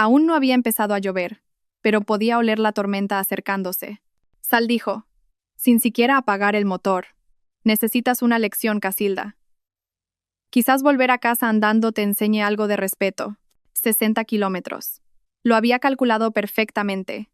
Aún no había empezado a llover, pero podía oler la tormenta acercándose. Sal dijo, sin siquiera apagar el motor. Necesitas una lección, Casilda. Quizás volver a casa andando te enseñe algo de respeto. 60 kilómetros. Lo había calculado perfectamente.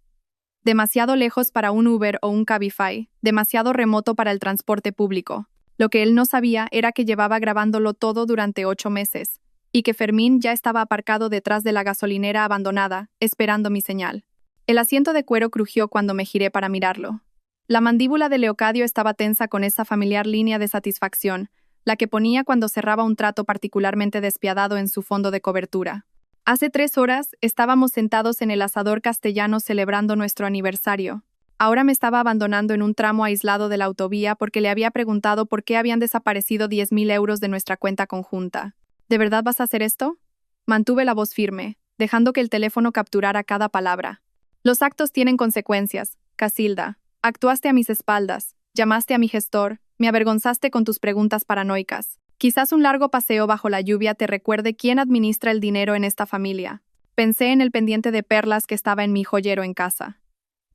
Demasiado lejos para un Uber o un Cabify, demasiado remoto para el transporte público. Lo que él no sabía era que llevaba grabándolo todo durante 8 meses, y que Fermín ya estaba aparcado detrás de la gasolinera abandonada, esperando mi señal. El asiento de cuero crujió cuando me giré para mirarlo. La mandíbula de Leocadio estaba tensa con esa familiar línea de satisfacción, la que ponía cuando cerraba un trato particularmente despiadado en su fondo de cobertura. Hace 3 horas estábamos sentados en el asador castellano celebrando nuestro aniversario. Ahora me estaba abandonando en un tramo aislado de la autovía porque le había preguntado por qué habían desaparecido 10.000 euros de nuestra cuenta conjunta. ¿De verdad vas a hacer esto? Mantuve la voz firme, dejando que el teléfono capturara cada palabra. Los actos tienen consecuencias, Casilda. Actuaste a mis espaldas, llamaste a mi gestor, me avergonzaste con tus preguntas paranoicas. Quizás un largo paseo bajo la lluvia te recuerde quién administra el dinero en esta familia. Pensé en el pendiente de perlas que estaba en mi joyero en casa.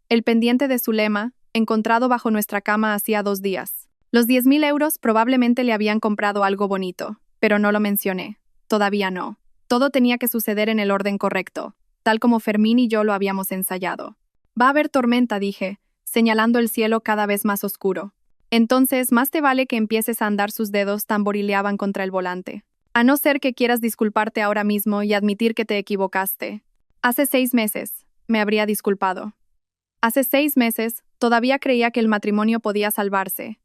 El pendiente de Zulema, encontrado bajo nuestra cama hacía 2 días. Los 10.000 euros probablemente le habían comprado algo bonito, pero no lo mencioné. Todavía no. Todo tenía que suceder en el orden correcto, tal como Fermín y yo lo habíamos ensayado. Va a haber tormenta, dije, señalando el cielo cada vez más oscuro. Entonces, más te vale que empieces a andar. Sus dedos tamborileaban contra el volante. A no ser que quieras disculparte ahora mismo y admitir que te equivocaste. Hace 6 meses, me habría disculpado. Hace 6 meses, todavía creía que el matrimonio podía salvarse.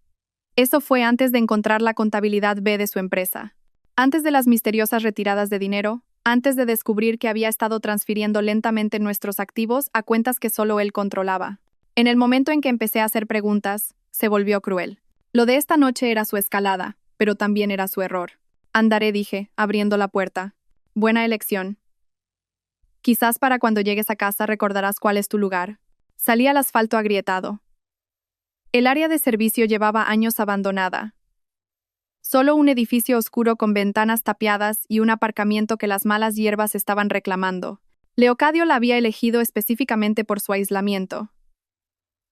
Eso fue antes de encontrar la contabilidad B de su empresa. Antes de las misteriosas retiradas de dinero, antes de descubrir que había estado transfiriendo lentamente nuestros activos a cuentas que solo él controlaba. En el momento en que empecé a hacer preguntas, se volvió cruel. Lo de esta noche era su escalada, pero también era su error. Andaré, dije, abriendo la puerta. Buena elección. Quizás para cuando llegues a casa recordarás cuál es tu lugar. Salí al asfalto agrietado. El área de servicio llevaba años abandonada. Solo un edificio oscuro con ventanas tapiadas y un aparcamiento que las malas hierbas estaban reclamando. Leocadio la había elegido específicamente por su aislamiento.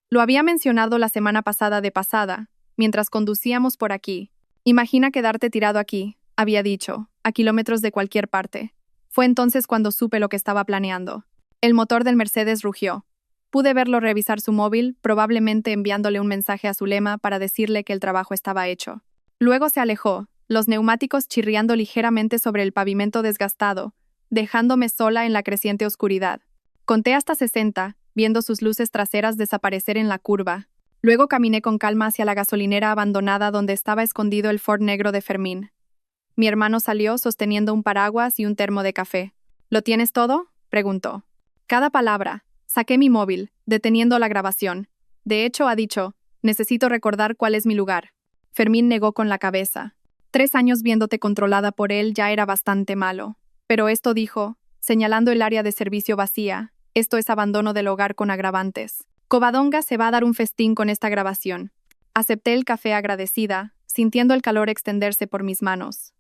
Lo había mencionado la semana pasada de pasada, mientras conducíamos por aquí. Imagina quedarte tirado aquí, había dicho, a kilómetros de cualquier parte. Fue entonces cuando supe lo que estaba planeando. El motor del Mercedes rugió. Pude verlo revisar su móvil, probablemente enviándole un mensaje a Zulema para decirle que el trabajo estaba hecho. Luego se alejó, los neumáticos chirriando ligeramente sobre el pavimento desgastado, dejándome sola en la creciente oscuridad. Conté hasta 60, viendo sus luces traseras desaparecer en la curva. Luego caminé con calma hacia la gasolinera abandonada donde estaba escondido el Ford negro de Fermín. Mi hermano salió sosteniendo un paraguas y un termo de café. ¿Lo tienes todo?, preguntó. Cada palabra. Saqué mi móvil, deteniendo la grabación. De hecho, ha dicho, necesito recordar cuál es mi lugar. Fermín negó con la cabeza. 3 años viéndote controlada por él ya era bastante malo. Pero esto, dijo, señalando el área de servicio vacía, esto es abandono del hogar con agravantes. Covadonga se va a dar un festín con esta grabación. Acepté el café agradecida, sintiendo el calor extenderse por mis manos.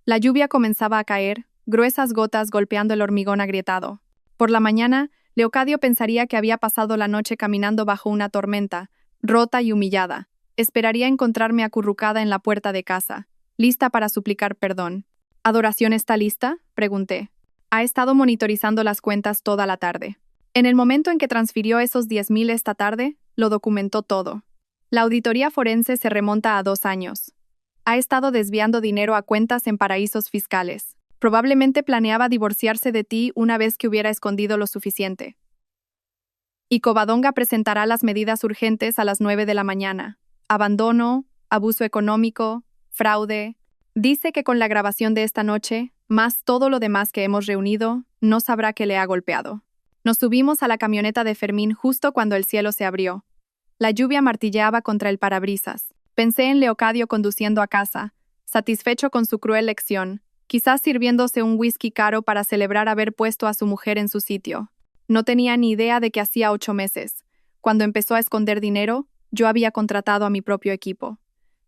La lluvia comenzaba a caer, gruesas gotas golpeando el hormigón agrietado. Por la mañana, Leocadio pensaría que había pasado la noche caminando bajo una tormenta, rota y humillada. Esperaría encontrarme acurrucada en la puerta de casa, lista para suplicar perdón. ¿Adoración está lista?, pregunté. Ha estado monitorizando las cuentas toda la tarde. En el momento en que transfirió esos 10.000 esta tarde, lo documentó todo. La auditoría forense se remonta a 2 años. Ha estado desviando dinero a cuentas en paraísos fiscales. Probablemente planeaba divorciarse de ti una vez que hubiera escondido lo suficiente. Y Covadonga presentará las medidas urgentes a las 9 de la mañana. Abandono, abuso económico, fraude. Dice que con la grabación de esta noche, más todo lo demás que hemos reunido, no sabrá que le ha golpeado. Nos subimos a la camioneta de Fermín justo cuando el cielo se abrió. La lluvia martilleaba contra el parabrisas. Pensé en Leocadio conduciendo a casa, satisfecho con su cruel lección, quizás sirviéndose un whisky caro para celebrar haber puesto a su mujer en su sitio. No tenía ni idea de que hacía 8 meses, cuando empezó a esconder dinero, yo había contratado a mi propio equipo.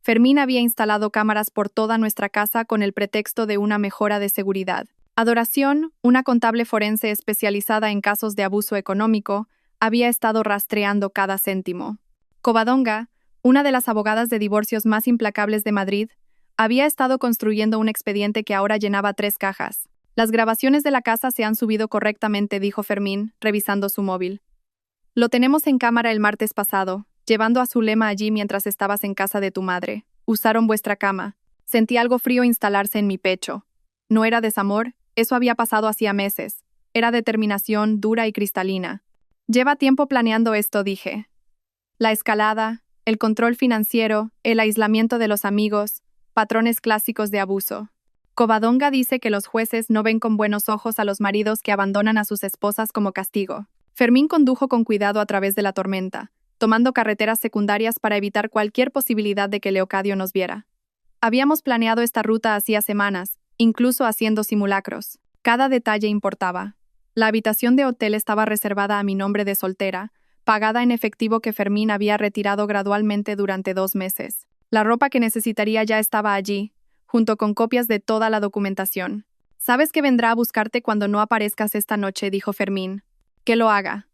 Fermín había instalado cámaras por toda nuestra casa con el pretexto de una mejora de seguridad. Adoración, una contable forense especializada en casos de abuso económico, había estado rastreando cada céntimo. Covadonga, una de las abogadas de divorcios más implacables de Madrid, había estado construyendo un expediente que ahora llenaba 3 cajas. Las grabaciones de la casa se han subido correctamente, dijo Fermín, revisando su móvil. Lo tenemos en cámara el martes pasado, llevando a Zulema allí mientras estabas en casa de tu madre. Usaron vuestra cama. Sentí algo frío instalarse en mi pecho. No era desamor, eso había pasado hacía meses. Era determinación dura y cristalina. Lleva tiempo planeando esto, dije. La escalada, el control financiero, el aislamiento de los amigos, patrones clásicos de abuso. Covadonga dice que los jueces no ven con buenos ojos a los maridos que abandonan a sus esposas como castigo. Fermín condujo con cuidado a través de la tormenta, tomando carreteras secundarias para evitar cualquier posibilidad de que Leocadio nos viera. Habíamos planeado esta ruta hacía semanas, incluso haciendo simulacros. Cada detalle importaba. La habitación de hotel estaba reservada a mi nombre de soltera, pagada en efectivo que Fermín había retirado gradualmente durante 2 meses. La ropa que necesitaría ya estaba allí, junto con copias de toda la documentación. «Sabes que vendrá a buscarte cuando no aparezcas esta noche», dijo Fermín. «Que lo haga.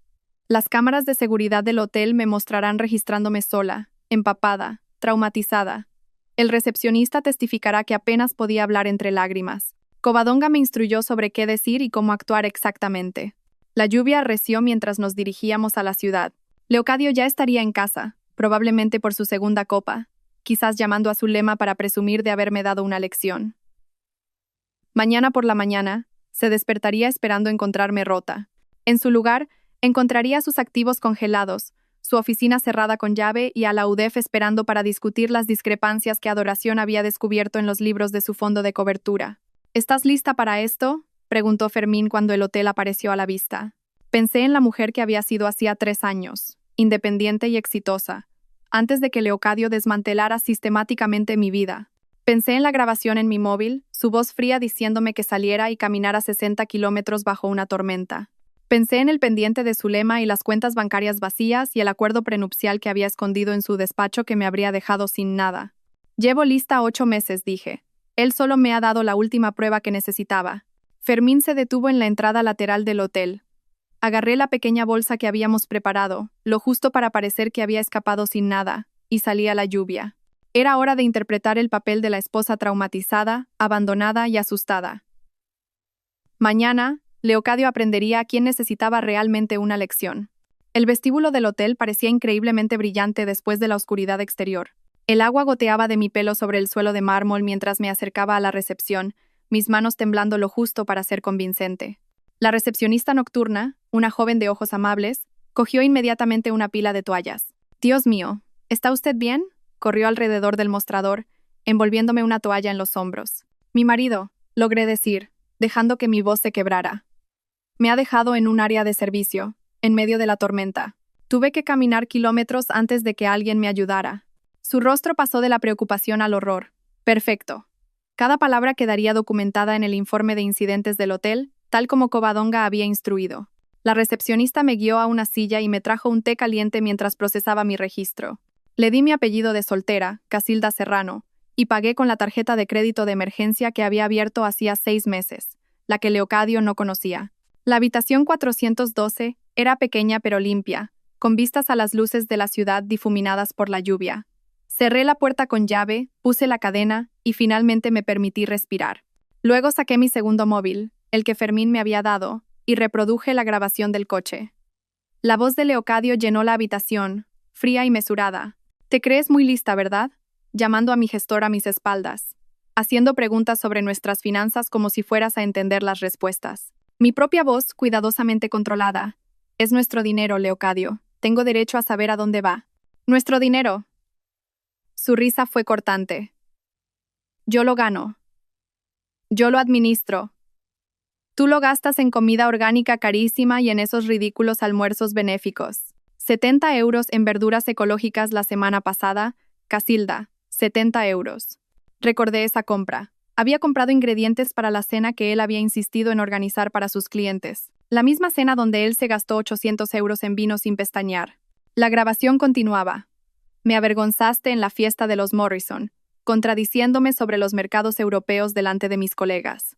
Las cámaras de seguridad del hotel me mostrarán registrándome sola, empapada, traumatizada. El recepcionista testificará que apenas podía hablar entre lágrimas. Covadonga me instruyó sobre qué decir y cómo actuar exactamente. La lluvia arreció mientras nos dirigíamos a la ciudad. Leocadio ya estaría en casa, probablemente por su segunda copa, quizás llamando a Zulema para presumir de haberme dado una lección. Mañana por la mañana, se despertaría esperando encontrarme rota. En su lugar, encontraría sus activos congelados, su oficina cerrada con llave y a la UDEF esperando para discutir las discrepancias que Adoración había descubierto en los libros de su fondo de cobertura. «¿Estás lista para esto?», preguntó Fermín cuando el hotel apareció a la vista. Pensé en la mujer que había sido hacía 3 años, independiente y exitosa, antes de que Leocadio desmantelara sistemáticamente mi vida. Pensé en la grabación en mi móvil, su voz fría diciéndome que saliera y caminara 60 kilómetros bajo una tormenta. Pensé en el pendiente de Zulema y las cuentas bancarias vacías y el acuerdo prenupcial que había escondido en su despacho que me habría dejado sin nada. «Llevo lista 8 meses», dije. «Él solo me ha dado la última prueba que necesitaba». Fermín se detuvo en la entrada lateral del hotel. Agarré la pequeña bolsa que habíamos preparado, lo justo para parecer que había escapado sin nada, y salí a la lluvia. Era hora de interpretar el papel de la esposa traumatizada, abandonada y asustada. Mañana, Leocadio aprendería a quién necesitaba realmente una lección. El vestíbulo del hotel parecía increíblemente brillante después de la oscuridad exterior. El agua goteaba de mi pelo sobre el suelo de mármol mientras me acercaba a la recepción, mis manos temblando lo justo para ser convincente. La recepcionista nocturna, una joven de ojos amables, cogió inmediatamente una pila de toallas. «Dios mío, ¿está usted bien?», corrió alrededor del mostrador, envolviéndome una toalla en los hombros. «Mi marido», logré decir, dejando que mi voz se quebrara. «Me ha dejado en un área de servicio, en medio de la tormenta. Tuve que caminar kilómetros antes de que alguien me ayudara». Su rostro pasó de la preocupación al horror. «Perfecto. Cada palabra quedaría documentada en el informe de incidentes del hotel, tal como Covadonga había instruido». La recepcionista me guió a una silla y me trajo un té caliente mientras procesaba mi registro. Le di mi apellido de soltera, Casilda Serrano, y pagué con la tarjeta de crédito de emergencia que había abierto hacía 6 meses, la que Leocadio no conocía. La habitación 412 era pequeña pero limpia, con vistas a las luces de la ciudad difuminadas por la lluvia. Cerré la puerta con llave, puse la cadena y finalmente me permití respirar. Luego saqué mi segundo móvil, el que Fermín me había dado, y reproduje la grabación del coche. La voz de Leocadio llenó la habitación, fría y mesurada. «Te crees muy lista, ¿verdad?», llamando a mi gestor a mis espaldas, haciendo preguntas sobre nuestras finanzas como si fueras a entender las respuestas. Mi propia voz, cuidadosamente controlada. «Es nuestro dinero, Leocadio. Tengo derecho a saber a dónde va». «¿Nuestro dinero?». Su risa fue cortante. «Yo lo gano. Yo lo administro. Tú lo gastas en comida orgánica carísima y en esos ridículos almuerzos benéficos. 70 euros en verduras ecológicas la semana pasada, Casilda, 70 euros. Recordé esa compra. Había comprado ingredientes para la cena que él había insistido en organizar para sus clientes. La misma cena donde él se gastó 800 euros en vino sin pestañear. La grabación continuaba. «Me avergonzaste en la fiesta de los Morrison, contradiciéndome sobre los mercados europeos delante de mis colegas.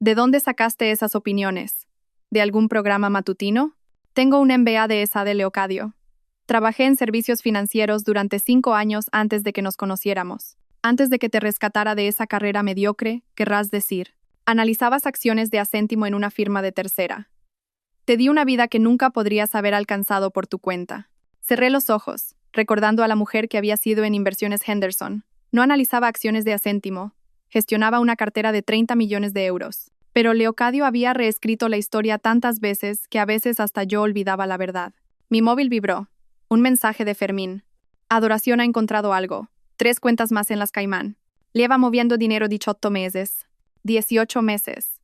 ¿De dónde sacaste esas opiniones? ¿De algún programa matutino? Tengo un MBA de esa de Leocadio. Trabajé en servicios financieros durante 5 años antes de que nos conociéramos. Antes de que te rescatara de esa carrera mediocre, querrás decir. Analizabas acciones de a céntimo en una firma de tercera. Te di una vida que nunca podrías haber alcanzado por tu cuenta. Cerré los ojos, recordando a la mujer que había sido en Inversiones Henderson. No analizaba acciones de a céntimo. Gestionaba una cartera de 30 millones de euros. Pero Leocadio había reescrito la historia tantas veces que a veces hasta yo olvidaba la verdad. Mi móvil vibró. Un mensaje de Fermín. Adoración ha encontrado algo. 3 cuentas más en las Caimán. Lleva moviendo dinero 18 meses. 18 meses.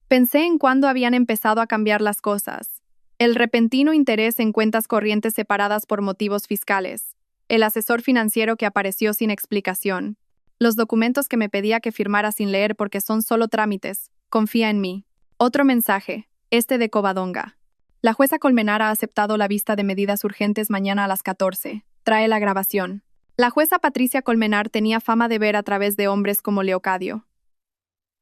Pensé en cuándo habían empezado a cambiar las cosas. El repentino interés en cuentas corrientes separadas por motivos fiscales. El asesor financiero que apareció sin explicación. Los documentos que me pedía que firmara sin leer porque son solo trámites. Confía en mí. Otro mensaje. Este de Covadonga. La jueza Colmenar ha aceptado la vista de medidas urgentes mañana a las 14. Trae la grabación. La jueza Patricia Colmenar tenía fama de ver a través de hombres como Leocadio.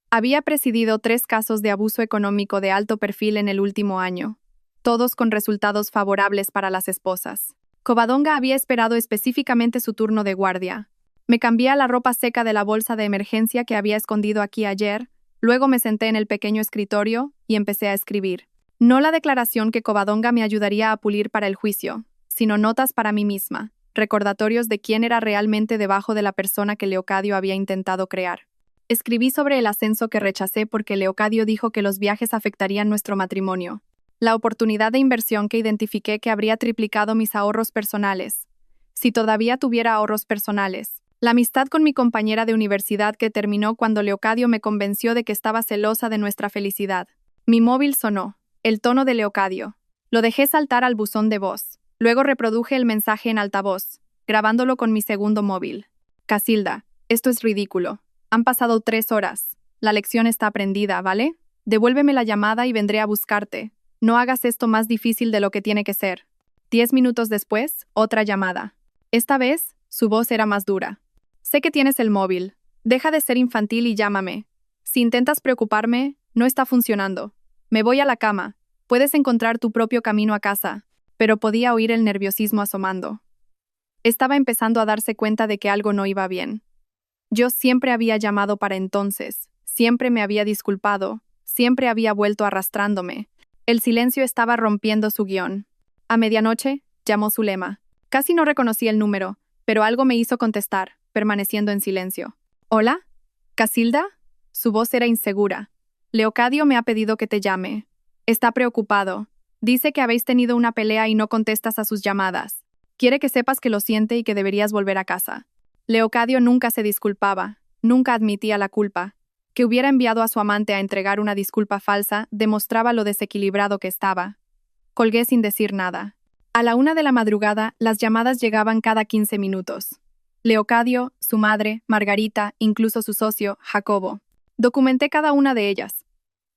Había presidido 3 casos de abuso económico de alto perfil en el último año, todos con resultados favorables para las esposas. Covadonga había esperado específicamente su turno de guardia. Me cambié a la ropa seca de la bolsa de emergencia que había escondido aquí ayer, luego me senté en el pequeño escritorio y empecé a escribir. No la declaración que Covadonga me ayudaría a pulir para el juicio, sino notas para mí misma, recordatorios de quién era realmente debajo de la persona que Leocadio había intentado crear. Escribí sobre el ascenso que rechacé porque Leocadio dijo que los viajes afectarían nuestro matrimonio. La oportunidad de inversión que identifiqué que habría triplicado mis ahorros personales. Si todavía tuviera ahorros personales. La amistad con mi compañera de universidad que terminó cuando Leocadio me convenció de que estaba celosa de nuestra felicidad. Mi móvil sonó. El tono de Leocadio. Lo dejé saltar al buzón de voz. Luego reproduje el mensaje en altavoz, grabándolo con mi segundo móvil. Casilda, esto es ridículo. Han pasado 3 horas. La lección está aprendida, ¿vale? Devuélveme la llamada y vendré a buscarte. No hagas esto más difícil de lo que tiene que ser. 10 minutos después, otra llamada. Esta vez, su voz era más dura. Sé que tienes el móvil. Deja de ser infantil y llámame. Si intentas preocuparme, no está funcionando. Me voy a la cama. Puedes encontrar tu propio camino a casa. Pero podía oír el nerviosismo asomando. Estaba empezando a darse cuenta de que algo no iba bien. Yo siempre había llamado para entonces, siempre me había disculpado, siempre había vuelto arrastrándome. El silencio estaba rompiendo su guión. A medianoche, llamó Zulema. Casi no reconocí el número, pero algo me hizo contestar, permaneciendo en silencio. ¿Hola? ¿Casilda? Su voz era insegura. Leocadio me ha pedido que te llame. Está preocupado. Dice que habéis tenido una pelea y no contestas a sus llamadas. Quiere que sepas que lo siente y que deberías volver a casa. Leocadio nunca se disculpaba, nunca admitía la culpa. Que hubiera enviado a su amante a entregar una disculpa falsa demostraba lo desequilibrado que estaba. Colgué sin decir nada. A la 1 de la madrugada, las llamadas llegaban cada 15 minutos. Leocadio, su madre, Margarita, incluso su socio, Jacobo. Documenté cada una de ellas.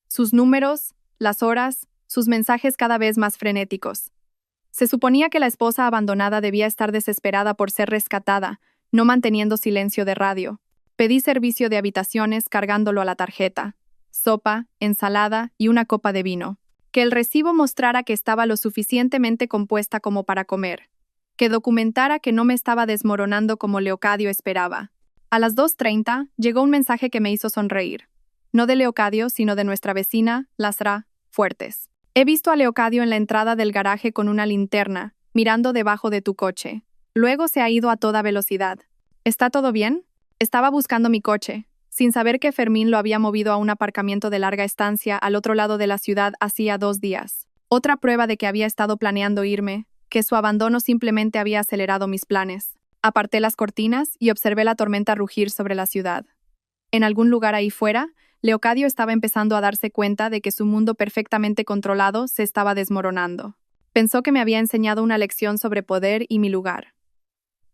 Sus números, las horas, sus mensajes cada vez más frenéticos. Se suponía que la esposa abandonada debía estar desesperada por ser rescatada, no manteniendo silencio de radio. Pedí servicio de habitaciones cargándolo a la tarjeta. Sopa, ensalada y una copa de vino. Que el recibo mostrara que estaba lo suficientemente compuesta como para comer. Que documentara que no me estaba desmoronando como Leocadio esperaba. A las 2:30 llegó un mensaje que me hizo sonreír. No de Leocadio, sino de nuestra vecina, Lasra Fuertes. He visto a Leocadio en la entrada del garaje con una linterna, mirando debajo de tu coche. Luego se ha ido a toda velocidad. ¿Está todo bien? Estaba buscando mi coche, sin saber que Fermín lo había movido a un aparcamiento de larga estancia al otro lado de la ciudad hacía 2 días. Otra prueba de que había estado planeando irme, que su abandono simplemente había acelerado mis planes. Aparté las cortinas y observé la tormenta rugir sobre la ciudad. En algún lugar ahí fuera, Leocadio estaba empezando a darse cuenta de que su mundo perfectamente controlado se estaba desmoronando. Pensó que me había enseñado una lección sobre poder y mi lugar.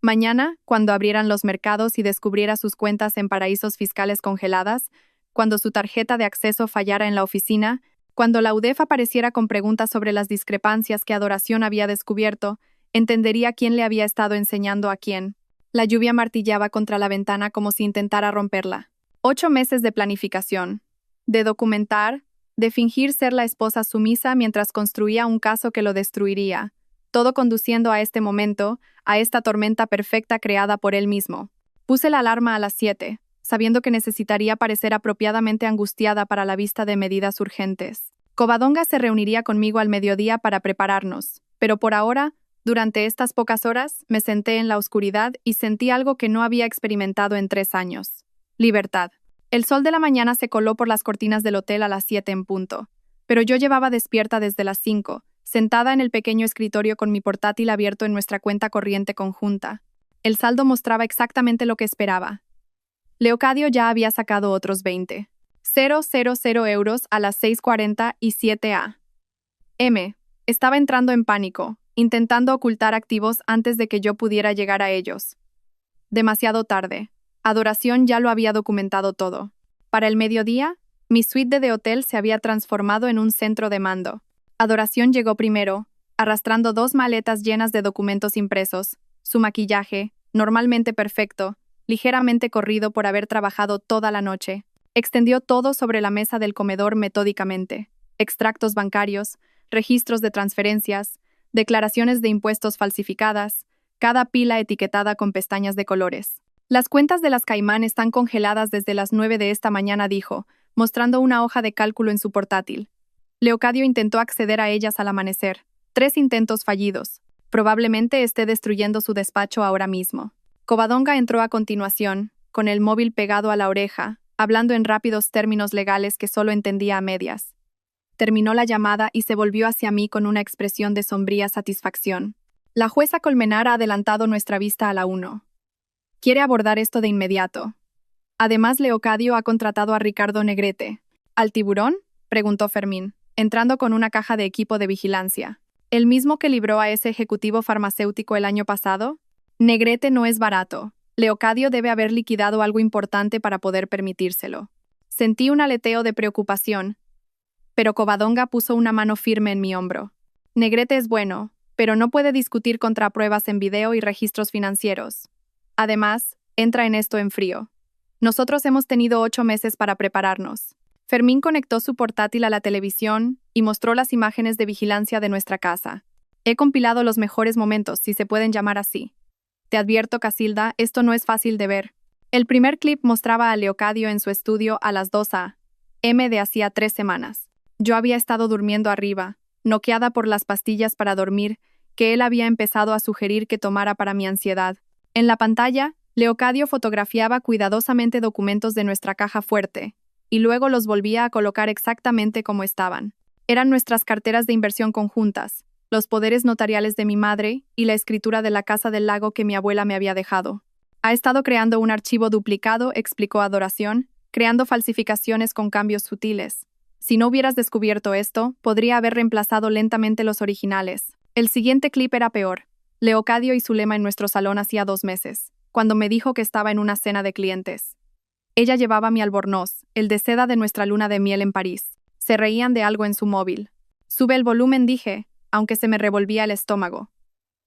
Mañana, cuando abrieran los mercados y descubriera sus cuentas en paraísos fiscales congeladas, cuando su tarjeta de acceso fallara en la oficina, cuando la UDEF apareciera con preguntas sobre las discrepancias que Adoración había descubierto, entendería quién le había estado enseñando a quién. La lluvia martillaba contra la ventana como si intentara romperla. 8 meses de planificación. de documentar, de fingir ser la esposa sumisa mientras construía un caso que lo destruiría, todo conduciendo a este momento, a esta tormenta perfecta creada por él mismo. Puse la alarma a las 7, sabiendo que necesitaría parecer apropiadamente angustiada para la vista de medidas urgentes. Covadonga se reuniría conmigo al mediodía para prepararnos, pero por ahora, durante estas pocas horas, me senté en la oscuridad y sentí algo que no había experimentado en 3 años. Libertad. El sol de la mañana se coló por las cortinas del hotel a las 7 en punto, pero yo llevaba despierta desde las 5, sentada en el pequeño escritorio con mi portátil abierto en nuestra cuenta corriente conjunta. El saldo mostraba exactamente lo que esperaba. Leocadio ya había sacado otros 20,000 euros a las 6:47 a.m. Estaba entrando en pánico, intentando ocultar activos antes de que yo pudiera llegar a ellos. Demasiado tarde. Adoración ya lo había documentado todo. Para el mediodía, mi suite de hotel se había transformado en un centro de mando. Adoración llegó primero, arrastrando 2 maletas llenas de documentos impresos, su maquillaje, normalmente perfecto, ligeramente corrido por haber trabajado toda la noche. Extendió todo sobre la mesa del comedor metódicamente. Extractos bancarios, registros de transferencias, declaraciones de impuestos falsificadas, cada pila etiquetada con pestañas de colores. Las cuentas de las Caimán están congeladas desde las 9 de esta mañana, dijo, mostrando una hoja de cálculo en su portátil. Leocadio intentó acceder a ellas al amanecer. 3 intentos fallidos. Probablemente esté destruyendo su despacho ahora mismo. Covadonga entró a continuación, con el móvil pegado a la oreja, hablando en rápidos términos legales que solo entendía a medias. Terminó la llamada y se volvió hacia mí con una expresión de sombría satisfacción. La jueza Colmenar ha adelantado nuestra vista a la 1. Quiere abordar esto de inmediato. Además, Leocadio ha contratado a Ricardo Negrete. ¿Al tiburón?, preguntó Fermín, entrando con una caja de equipo de vigilancia. ¿El mismo que libró a ese ejecutivo farmacéutico el año pasado? Negrete no es barato. Leocadio debe haber liquidado algo importante para poder permitírselo. Sentí un aleteo de preocupación, pero Covadonga puso una mano firme en mi hombro. Negrete es bueno, pero no puede discutir contra pruebas en video y registros financieros. Además, entra en esto en frío. Nosotros hemos tenido 8 meses para prepararnos. Fermín conectó su portátil a la televisión y mostró las imágenes de vigilancia de nuestra casa. He compilado los mejores momentos, si se pueden llamar así. Te advierto, Casilda, esto no es fácil de ver. El primer clip mostraba a Leocadio en su estudio a las 2 a.m. de hacía 3 semanas. Yo había estado durmiendo arriba, noqueada por las pastillas para dormir que él había empezado a sugerir que tomara para mi ansiedad. En la pantalla, Leocadio fotografiaba cuidadosamente documentos de nuestra caja fuerte, y luego los volvía a colocar exactamente como estaban. Eran nuestras carteras de inversión conjuntas, los poderes notariales de mi madre y la escritura de la Casa del Lago que mi abuela me había dejado. Ha estado creando un archivo duplicado, explicó Adoración, creando falsificaciones con cambios sutiles. Si no hubieras descubierto esto, podría haber reemplazado lentamente los originales. El siguiente clip era peor. Leocadio y Zulema en nuestro salón hacía 2 meses, cuando me dijo que estaba en una cena de clientes. Ella llevaba mi albornoz, el de seda de nuestra luna de miel en París. Se reían de algo en su móvil. Sube el volumen, dije, aunque se me revolvía el estómago.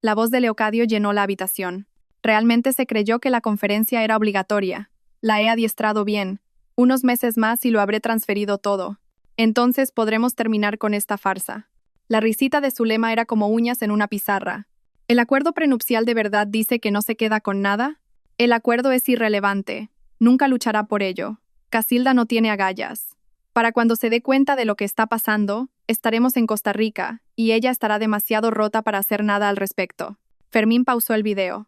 La voz de Leocadio llenó la habitación. Realmente se creyó que la conferencia era obligatoria. La he adiestrado bien. Unos meses más y lo habré transferido todo. Entonces podremos terminar con esta farsa. La risita de Zulema era como uñas en una pizarra. ¿El acuerdo prenupcial de verdad dice que no se queda con nada? El acuerdo es irrelevante. Nunca luchará por ello. Casilda no tiene agallas. Para cuando se dé cuenta de lo que está pasando, estaremos en Costa Rica, y ella estará demasiado rota para hacer nada al respecto. Fermín pausó el video.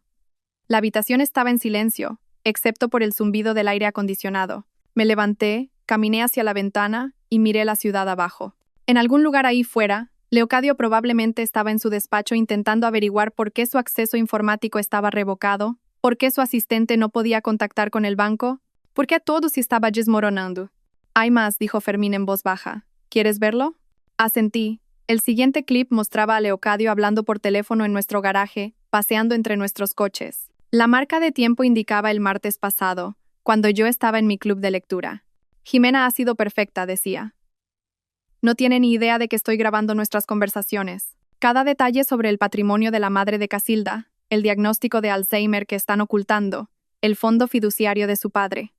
La habitación estaba en silencio, excepto por el zumbido del aire acondicionado. Me levanté, caminé hacia la ventana y miré la ciudad abajo. En algún lugar ahí fuera, Leocadio probablemente estaba en su despacho intentando averiguar por qué su acceso informático estaba revocado, por qué su asistente no podía contactar con el banco, por qué todo se estaba desmoronando. Hay más, dijo Fermín en voz baja. ¿Quieres verlo? Asentí. El siguiente clip mostraba a Leocadio hablando por teléfono en nuestro garaje, paseando entre nuestros coches. La marca de tiempo indicaba el martes pasado, cuando yo estaba en mi club de lectura. Jimena ha sido perfecta, decía. No tiene ni idea de que estoy grabando nuestras conversaciones. Cada detalle sobre el patrimonio de la madre de Casilda, el diagnóstico de Alzheimer que están ocultando, el fondo fiduciario de su padre.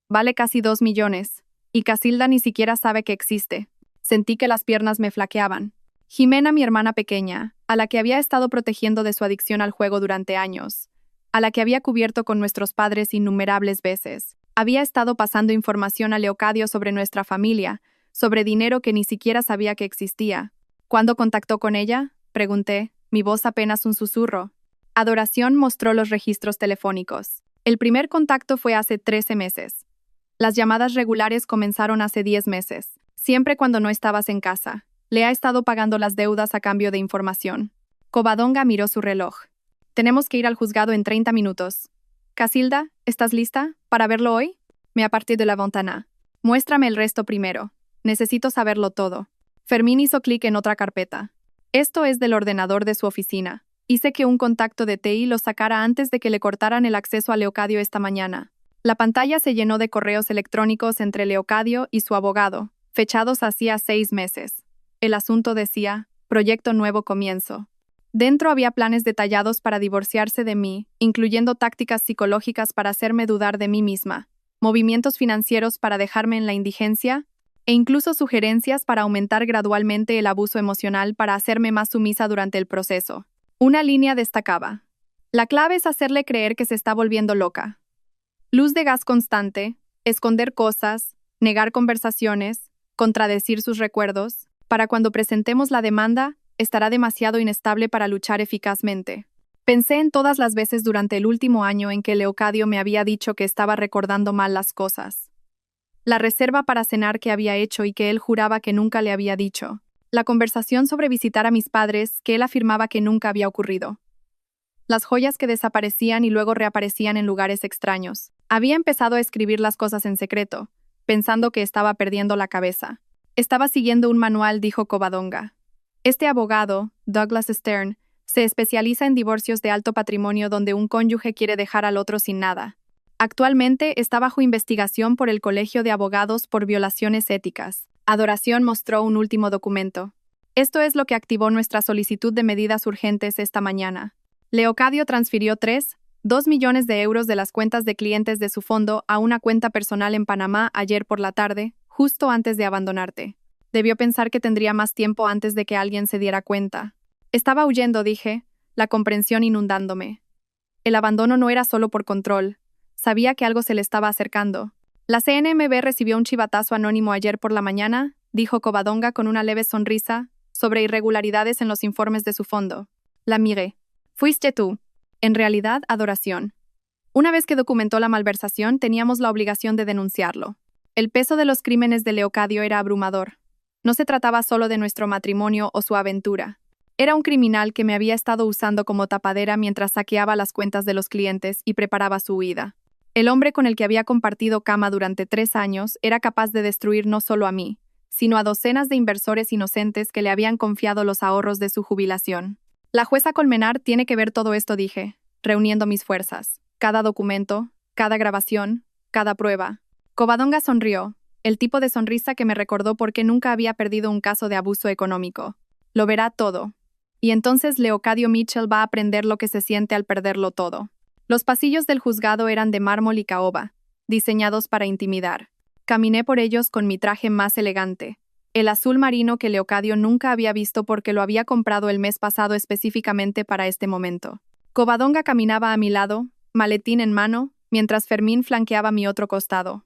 Vale casi 2 millones. Y Casilda ni siquiera sabe que existe. Sentí que las piernas me flaqueaban. Jimena, mi hermana pequeña, a la que había estado protegiendo de su adicción al juego durante años, a la que había cubierto con nuestros padres innumerables veces, había estado pasando información a Leocadio sobre nuestra familia, sobre dinero que ni siquiera sabía que existía. ¿Cuándo contactó con ella?, pregunté, mi voz apenas un susurro. Adoración mostró los registros telefónicos. El primer contacto fue hace 13 meses. Las llamadas regulares comenzaron hace 10 meses, siempre cuando no estabas en casa. Le ha estado pagando las deudas a cambio de información. Covadonga miró su reloj. Tenemos que ir al juzgado en 30 minutos. Casilda, ¿estás lista para verlo hoy? Me aparté de la ventana. Muéstrame el resto primero. Necesito saberlo todo. Fermín hizo clic en otra carpeta. Esto es del ordenador de su oficina. Hice que un contacto de TI lo sacara antes de que le cortaran el acceso a Leocadio esta mañana. La pantalla se llenó de correos electrónicos entre Leocadio y su abogado, fechados hacía 6 meses. El asunto decía, Proyecto Nuevo Comienzo. Dentro había planes detallados para divorciarse de mí, incluyendo tácticas psicológicas para hacerme dudar de mí misma, movimientos financieros para dejarme en la indigencia, e incluso sugerencias para aumentar gradualmente el abuso emocional para hacerme más sumisa durante el proceso. Una línea destacaba. La clave es hacerle creer que se está volviendo loca. Luz de gas constante, esconder cosas, negar conversaciones, contradecir sus recuerdos. Para cuando presentemos la demanda, estará demasiado inestable para luchar eficazmente. Pensé en todas las veces durante el último año en que Leocadio me había dicho que estaba recordando mal las cosas. La reserva para cenar que había hecho y que él juraba que nunca le había dicho. La conversación sobre visitar a mis padres que él afirmaba que nunca había ocurrido. Las joyas que desaparecían y luego reaparecían en lugares extraños. Había empezado a escribir las cosas en secreto, pensando que estaba perdiendo la cabeza. Estaba siguiendo un manual, dijo Covadonga. Este abogado, Douglas Stern, se especializa en divorcios de alto patrimonio donde un cónyuge quiere dejar al otro sin nada. Actualmente está bajo investigación por el Colegio de Abogados por violaciones éticas. Adoración mostró un último documento. Esto es lo que activó nuestra solicitud de medidas urgentes esta mañana. Leocadio transfirió 2 millones de euros de las cuentas de clientes de su fondo a una cuenta personal en Panamá ayer por la tarde, justo antes de abandonarte. Debió pensar que tendría más tiempo antes de que alguien se diera cuenta. Estaba huyendo, dije, la comprensión inundándome. El abandono no era solo por control. Sabía que algo se le estaba acercando. La CNMV recibió un chivatazo anónimo ayer por la mañana, dijo Covadonga con una leve sonrisa, sobre irregularidades en los informes de su fondo. La miré. Fuiste tú. En realidad, Adoración. Una vez que documentó la malversación, teníamos la obligación de denunciarlo. El peso de los crímenes de Leocadio era abrumador. No se trataba solo de nuestro matrimonio o su aventura. Era un criminal que me había estado usando como tapadera mientras saqueaba las cuentas de los clientes y preparaba su huida. El hombre con el que había compartido cama durante 3 años era capaz de destruir no solo a mí, sino a docenas de inversores inocentes que le habían confiado los ahorros de su jubilación. La jueza Colmenar tiene que ver todo esto, dije, reuniendo mis fuerzas. Cada documento, cada grabación, cada prueba. Covadonga sonrió, el tipo de sonrisa que me recordó por qué nunca había perdido un caso de abuso económico. Lo verá todo. Y entonces Leocadio Mitchell va a aprender lo que se siente al perderlo todo. Los pasillos del juzgado eran de mármol y caoba, diseñados para intimidar. Caminé por ellos con mi traje más elegante, el azul marino que Leocadio nunca había visto porque lo había comprado el mes pasado específicamente para este momento. Covadonga caminaba a mi lado, maletín en mano, mientras Fermín flanqueaba mi otro costado.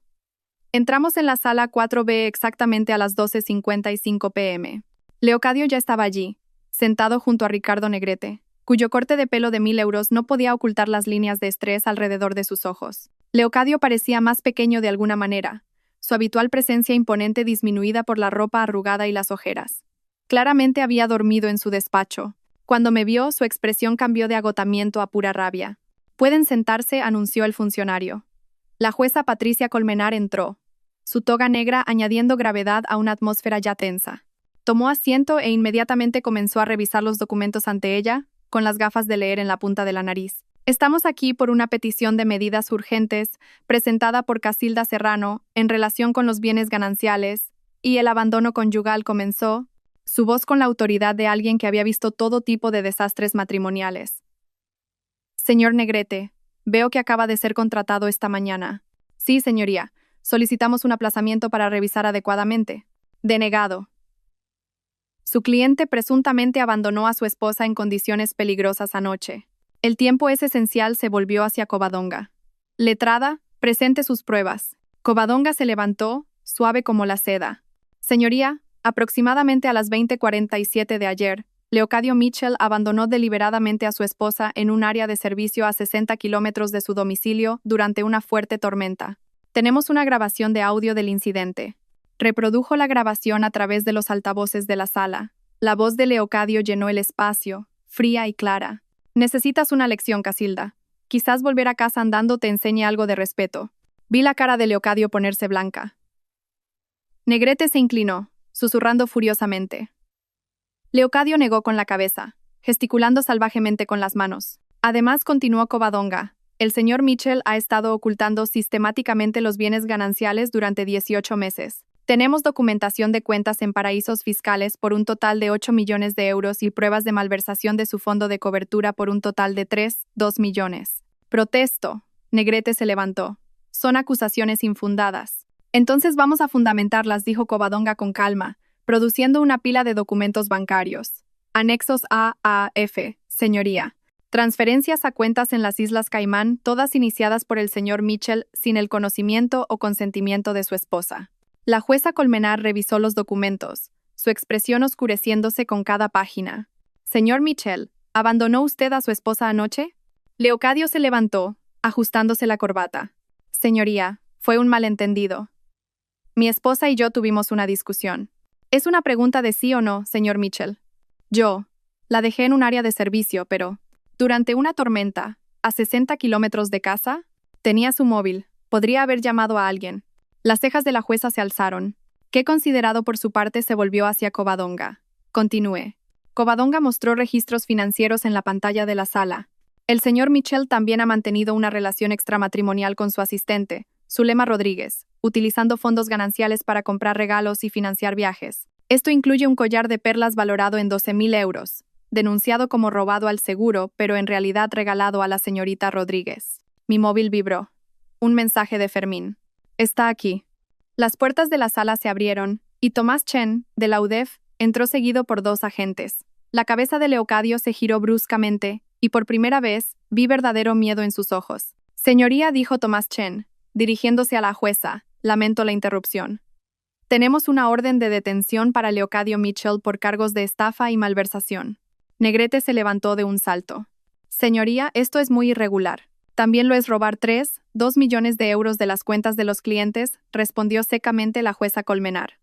Entramos en la sala 4B exactamente a las 12:55 p.m. Leocadio ya estaba allí, sentado junto a Ricardo Negrete, cuyo corte de pelo de 1.000 euros no podía ocultar las líneas de estrés alrededor de sus ojos. Leocadio parecía más pequeño de alguna manera, su habitual presencia imponente disminuida por la ropa arrugada y las ojeras. Claramente había dormido en su despacho. Cuando me vio, su expresión cambió de agotamiento a pura rabia. «Pueden sentarse», anunció el funcionario. La jueza Patricia Colmenar entró, su toga negra añadiendo gravedad a una atmósfera ya tensa. Tomó asiento e inmediatamente comenzó a revisar los documentos ante ella, con las gafas de leer en la punta de la nariz. Estamos aquí por una petición de medidas urgentes presentada por Casilda Serrano en relación con los bienes gananciales y el abandono conyugal, comenzó, su voz con la autoridad de alguien que había visto todo tipo de desastres matrimoniales. Señor Negrete, veo que acaba de ser contratado esta mañana. Sí, señoría. Solicitamos un aplazamiento para revisar adecuadamente. Denegado. Su cliente presuntamente abandonó a su esposa en condiciones peligrosas anoche. El tiempo es esencial, se volvió hacia Covadonga. Letrada, presente sus pruebas. Covadonga se levantó, suave como la seda. Señoría, aproximadamente a las 20:47 de ayer, Leocadio Mitchell abandonó deliberadamente a su esposa en un área de servicio a 60 kilómetros de su domicilio durante una fuerte tormenta. Tenemos una grabación de audio del incidente. Reprodujo la grabación a través de los altavoces de la sala. La voz de Leocadio llenó el espacio, fría y clara. Necesitas una lección, Casilda. Quizás volver a casa andando te enseñe algo de respeto. Vi la cara de Leocadio ponerse blanca. Negrete se inclinó, susurrando furiosamente. Leocadio negó con la cabeza, gesticulando salvajemente con las manos. Además, continuó Covadonga, el señor Mitchell ha estado ocultando sistemáticamente los bienes gananciales durante 18 meses. Tenemos documentación de cuentas en paraísos fiscales por un total de 8 millones de euros y pruebas de malversación de su fondo de cobertura por un total de 2 millones. Protesto. Negrete se levantó. Son acusaciones infundadas. Entonces vamos a fundamentarlas, dijo Covadonga con calma, produciendo una pila de documentos bancarios. Anexos A a F, señoría. Transferencias a cuentas en las Islas Caimán, todas iniciadas por el señor Mitchell sin el conocimiento o consentimiento de su esposa. La jueza Colmenar revisó los documentos, su expresión oscureciéndose con cada página. Señor Mitchell, ¿abandonó usted a su esposa anoche? Leocadio se levantó, ajustándose la corbata. Señoría, fue un malentendido. Mi esposa y yo tuvimos una discusión. Es una pregunta de sí o no, señor Mitchell. Yo la dejé en un área de servicio, pero durante una tormenta, a 60 kilómetros de casa, tenía su móvil. Podría haber llamado a alguien. Las cejas de la jueza se alzaron. Qué considerado por su parte se volvió hacia Covadonga. Continué. Covadonga mostró registros financieros en la pantalla de la sala. El señor Mitchell también ha mantenido una relación extramatrimonial con su asistente, Zulema Rodríguez, utilizando fondos gananciales para comprar regalos y financiar viajes. Esto incluye un collar de perlas valorado en 12.000 euros, denunciado como robado al seguro, pero en realidad regalado a la señorita Rodríguez. Mi móvil vibró. Un mensaje de Fermín. Está aquí. Las puertas de la sala se abrieron, y Tomás Chen, de la UDEF, entró seguido por 2 agentes. La cabeza de Leocadio se giró bruscamente, y por primera vez, vi verdadero miedo en sus ojos. Señoría, dijo Tomás Chen, dirigiéndose a la jueza, lamento la interrupción. Tenemos una orden de detención para Leocadio Mitchell por cargos de estafa y malversación. Negrete se levantó de un salto. Señoría, esto es muy irregular. También lo es robar 2 millones de euros de las cuentas de los clientes, respondió secamente la jueza Colmenar.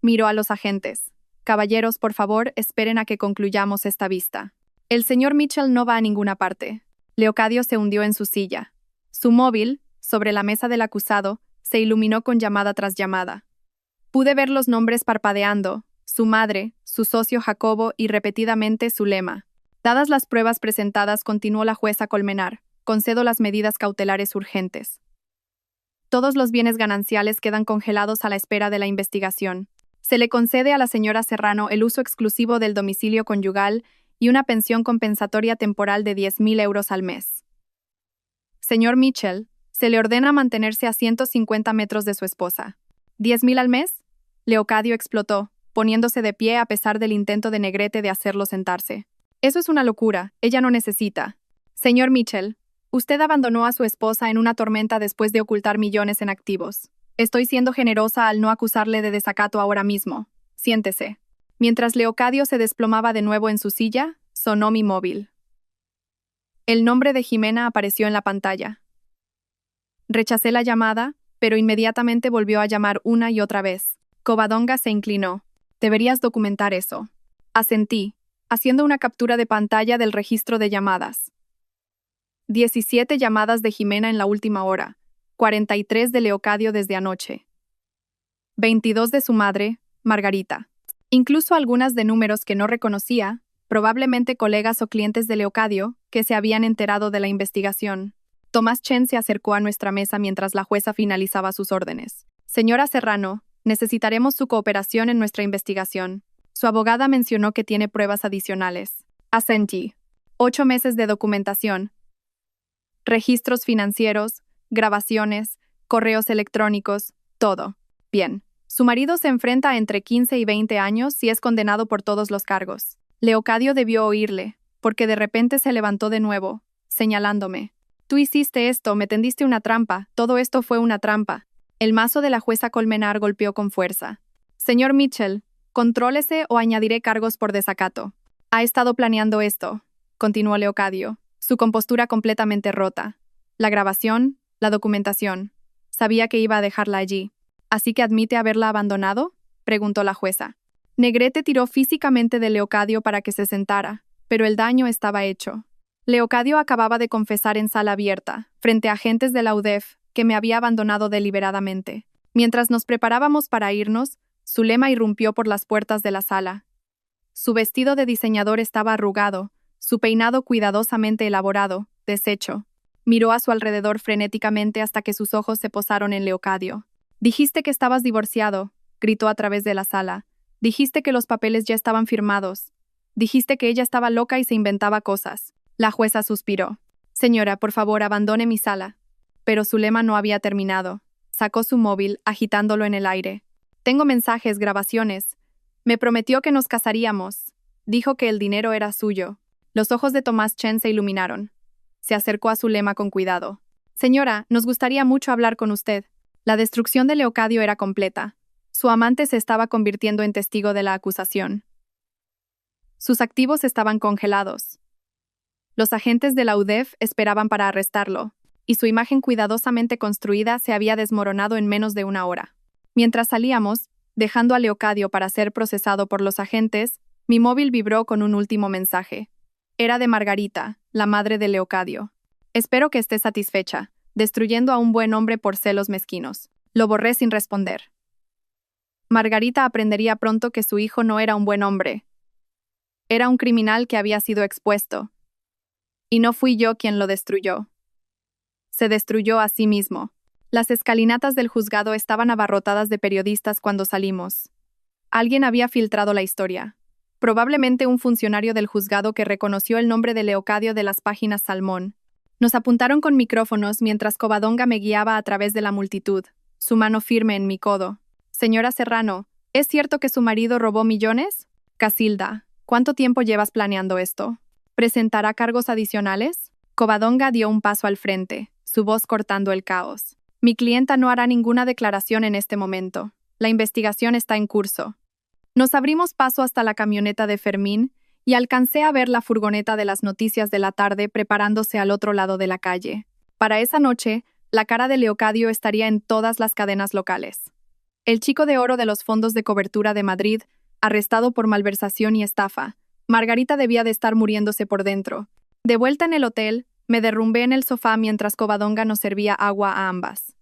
Miró a los agentes. Caballeros, por favor, esperen a que concluyamos esta vista. El señor Mitchell no va a ninguna parte. Leocadio se hundió en su silla. Su móvil, sobre la mesa del acusado, se iluminó con llamada tras llamada. Pude ver los nombres parpadeando, su madre, su socio Jacobo y repetidamente Zulema. Dadas las pruebas presentadas, continuó la jueza Colmenar, concedo las medidas cautelares urgentes. Todos los bienes gananciales quedan congelados a la espera de la investigación. Se le concede a la señora Serrano el uso exclusivo del domicilio conyugal y una pensión compensatoria temporal de 10.000 euros al mes. Señor Mitchell, se le ordena mantenerse a 150 metros de su esposa. ¿10.000 al mes? Leocadio explotó, poniéndose de pie a pesar del intento de Negrete de hacerlo sentarse. Eso es una locura, ella no necesita. Señor Mitchell, usted abandonó a su esposa en una tormenta después de ocultar millones en activos. Estoy siendo generosa al no acusarle de desacato ahora mismo. Siéntese. Mientras Leocadio se desplomaba de nuevo en su silla, sonó mi móvil. El nombre de Jimena apareció en la pantalla. Rechacé la llamada, pero inmediatamente volvió a llamar una y otra vez. Covadonga se inclinó. Deberías documentar eso. Asentí, haciendo una captura de pantalla del registro de llamadas. 17 llamadas de Jimena en la última hora, 43 de Leocadio desde anoche. 22 de su madre, Margarita. Incluso algunas de números que no reconocía, probablemente colegas o clientes de Leocadio, que se habían enterado de la investigación. Tomás Chen se acercó a nuestra mesa mientras la jueza finalizaba sus órdenes. Señora Serrano, necesitaremos su cooperación en nuestra investigación. Su abogada mencionó que tiene pruebas adicionales. Asentí. 8 meses de documentación. Registros financieros, grabaciones, correos electrónicos, todo. Bien. Su marido se enfrenta a entre 15 y 20 años y es condenado por todos los cargos. Leocadio debió oírle, porque de repente se levantó de nuevo, señalándome. Tú hiciste esto, me tendiste una trampa, todo esto fue una trampa. El mazo de la jueza Colmenar golpeó con fuerza. Señor Mitchell, contrólese o añadiré cargos por desacato. Ha estado planeando esto, continuó Leocadio, su compostura completamente rota. La grabación, la documentación. Sabía que iba a dejarla allí. ¿Así que admite haberla abandonado?, preguntó la jueza. Negrete tiró físicamente de Leocadio para que se sentara, pero el daño estaba hecho. Leocadio acababa de confesar en sala abierta, frente a agentes de la UDEF, que me había abandonado deliberadamente. Mientras nos preparábamos para irnos, Zulema irrumpió por las puertas de la sala. Su vestido de diseñador estaba arrugado, su peinado cuidadosamente elaborado, deshecho. Miró a su alrededor frenéticamente hasta que sus ojos se posaron en Leocadio. Dijiste que estabas divorciado, gritó a través de la sala. Dijiste que los papeles ya estaban firmados. Dijiste que ella estaba loca y se inventaba cosas. La jueza suspiró. Señora, por favor, abandone mi sala. Pero Zulema no había terminado. Sacó su móvil, agitándolo en el aire. Tengo mensajes, grabaciones. Me prometió que nos casaríamos. Dijo que el dinero era suyo. Los ojos de Tomás Chen se iluminaron. Se acercó a Zulema con cuidado. Señora, nos gustaría mucho hablar con usted. La destrucción de Leocadio era completa. Su amante se estaba convirtiendo en testigo de la acusación. Sus activos estaban congelados. Los agentes de la UDEF esperaban para arrestarlo, y su imagen cuidadosamente construida se había desmoronado en menos de una hora. Mientras salíamos, dejando a Leocadio para ser procesado por los agentes, mi móvil vibró con un último mensaje. Era de Margarita, la madre de Leocadio. Espero que esté satisfecha, destruyendo a un buen hombre por celos mezquinos. Lo borré sin responder. Margarita aprendería pronto que su hijo no era un buen hombre. Era un criminal que había sido expuesto. Y no fui yo quien lo destruyó. Se destruyó a sí mismo. Las escalinatas del juzgado estaban abarrotadas de periodistas cuando salimos. Alguien había filtrado la historia. Probablemente un funcionario del juzgado que reconoció el nombre de Leocadio de las páginas Salmón. Nos apuntaron con micrófonos mientras Covadonga me guiaba a través de la multitud, su mano firme en mi codo. Señora Serrano, ¿es cierto que su marido robó millones? Casilda, ¿cuánto tiempo llevas planeando esto? ¿Presentará cargos adicionales? Covadonga dio un paso al frente, su voz cortando el caos. Mi clienta no hará ninguna declaración en este momento. La investigación está en curso. Nos abrimos paso hasta la camioneta de Fermín y alcancé a ver la furgoneta de las noticias de la tarde preparándose al otro lado de la calle. Para esa noche, la cara de Leocadio estaría en todas las cadenas locales. El chico de oro de los fondos de cobertura de Madrid, arrestado por malversación y estafa. Margarita debía de estar muriéndose por dentro. De vuelta en el hotel, me derrumbé en el sofá mientras Covadonga nos servía agua a ambas.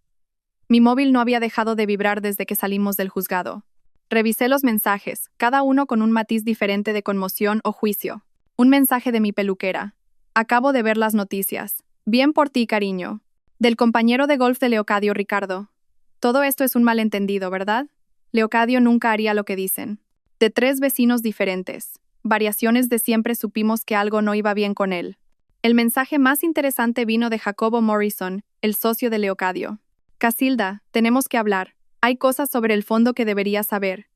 Mi móvil no había dejado de vibrar desde que salimos del juzgado. Revisé los mensajes, cada uno con un matiz diferente de conmoción o juicio. Un mensaje de mi peluquera. Acabo de ver las noticias. Bien por ti, cariño. Del compañero de golf de Leocadio, Ricardo. Todo esto es un malentendido, ¿verdad? Leocadio nunca haría lo que dicen. De 3 vecinos diferentes. Variaciones de siempre supimos que algo no iba bien con él. El mensaje más interesante vino de Jacobo Morrison, el socio de Leocadio. Casilda, tenemos que hablar. Hay cosas sobre el fondo que deberías saber.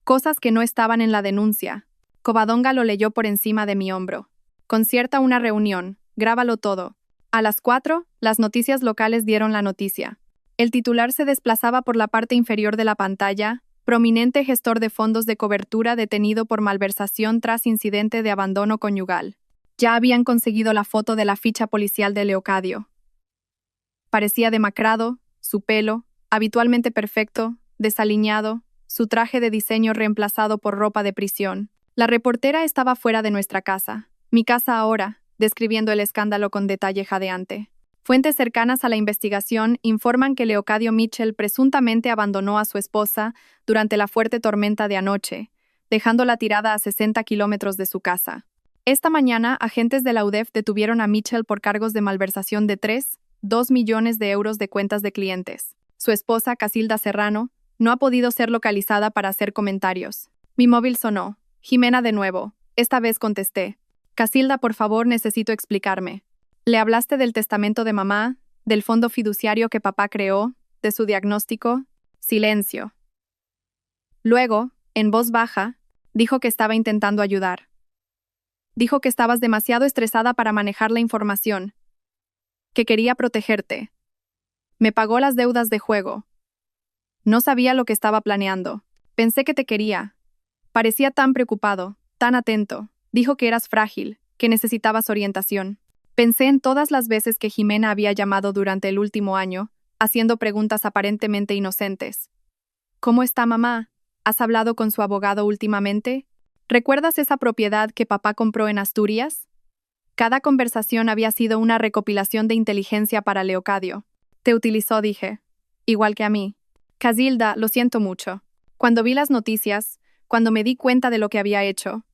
Cosas que no estaban en la denuncia. Covadonga lo leyó por encima de mi hombro. Concierta una reunión. Grábalo todo. A las 4, las noticias locales dieron la noticia. El titular se desplazaba por la parte inferior de la pantalla. Prominente gestor de fondos de cobertura detenido por malversación tras incidente de abandono conyugal. Ya habían conseguido la foto de la ficha policial de Leocadio. Parecía demacrado, su pelo, habitualmente perfecto, desaliñado, su traje de diseño reemplazado por ropa de prisión. La reportera estaba fuera de nuestra casa, mi casa ahora, describiendo el escándalo con detalle jadeante. Fuentes cercanas a la investigación informan que Leocadio Mitchell presuntamente abandonó a su esposa durante la fuerte tormenta de anoche, dejándola tirada a 60 kilómetros de su casa. Esta mañana, agentes de la UDEF detuvieron a Mitchell por cargos de malversación de 2 millones de euros de cuentas de clientes. Su esposa, Casilda Serrano, no ha podido ser localizada para hacer comentarios. Mi móvil sonó. Jimena de nuevo. Esta vez contesté. Casilda, por favor, necesito explicarme. ¿Le hablaste del testamento de mamá, del fondo fiduciario que papá creó, de su diagnóstico. Silencio. Luego, en voz baja, dijo que estaba intentando ayudar. Dijo que estabas demasiado estresada para manejar la información, que quería protegerte. Me pagó las deudas de juego. No sabía lo que estaba planeando. Pensé que te quería. Parecía tan preocupado, tan atento. Dijo que eras frágil, que necesitabas orientación. Pensé en todas las veces que Jimena había llamado durante el último año, haciendo preguntas aparentemente inocentes. ¿Cómo está mamá? ¿Has hablado con su abogado últimamente? ¿Recuerdas esa propiedad que papá compró en Asturias? Cada conversación había sido una recopilación de inteligencia para Leocadio. Te utilizó, dije. Igual que a mí. Casilda, lo siento mucho. Cuando vi las noticias, cuando me di cuenta de lo que había hecho,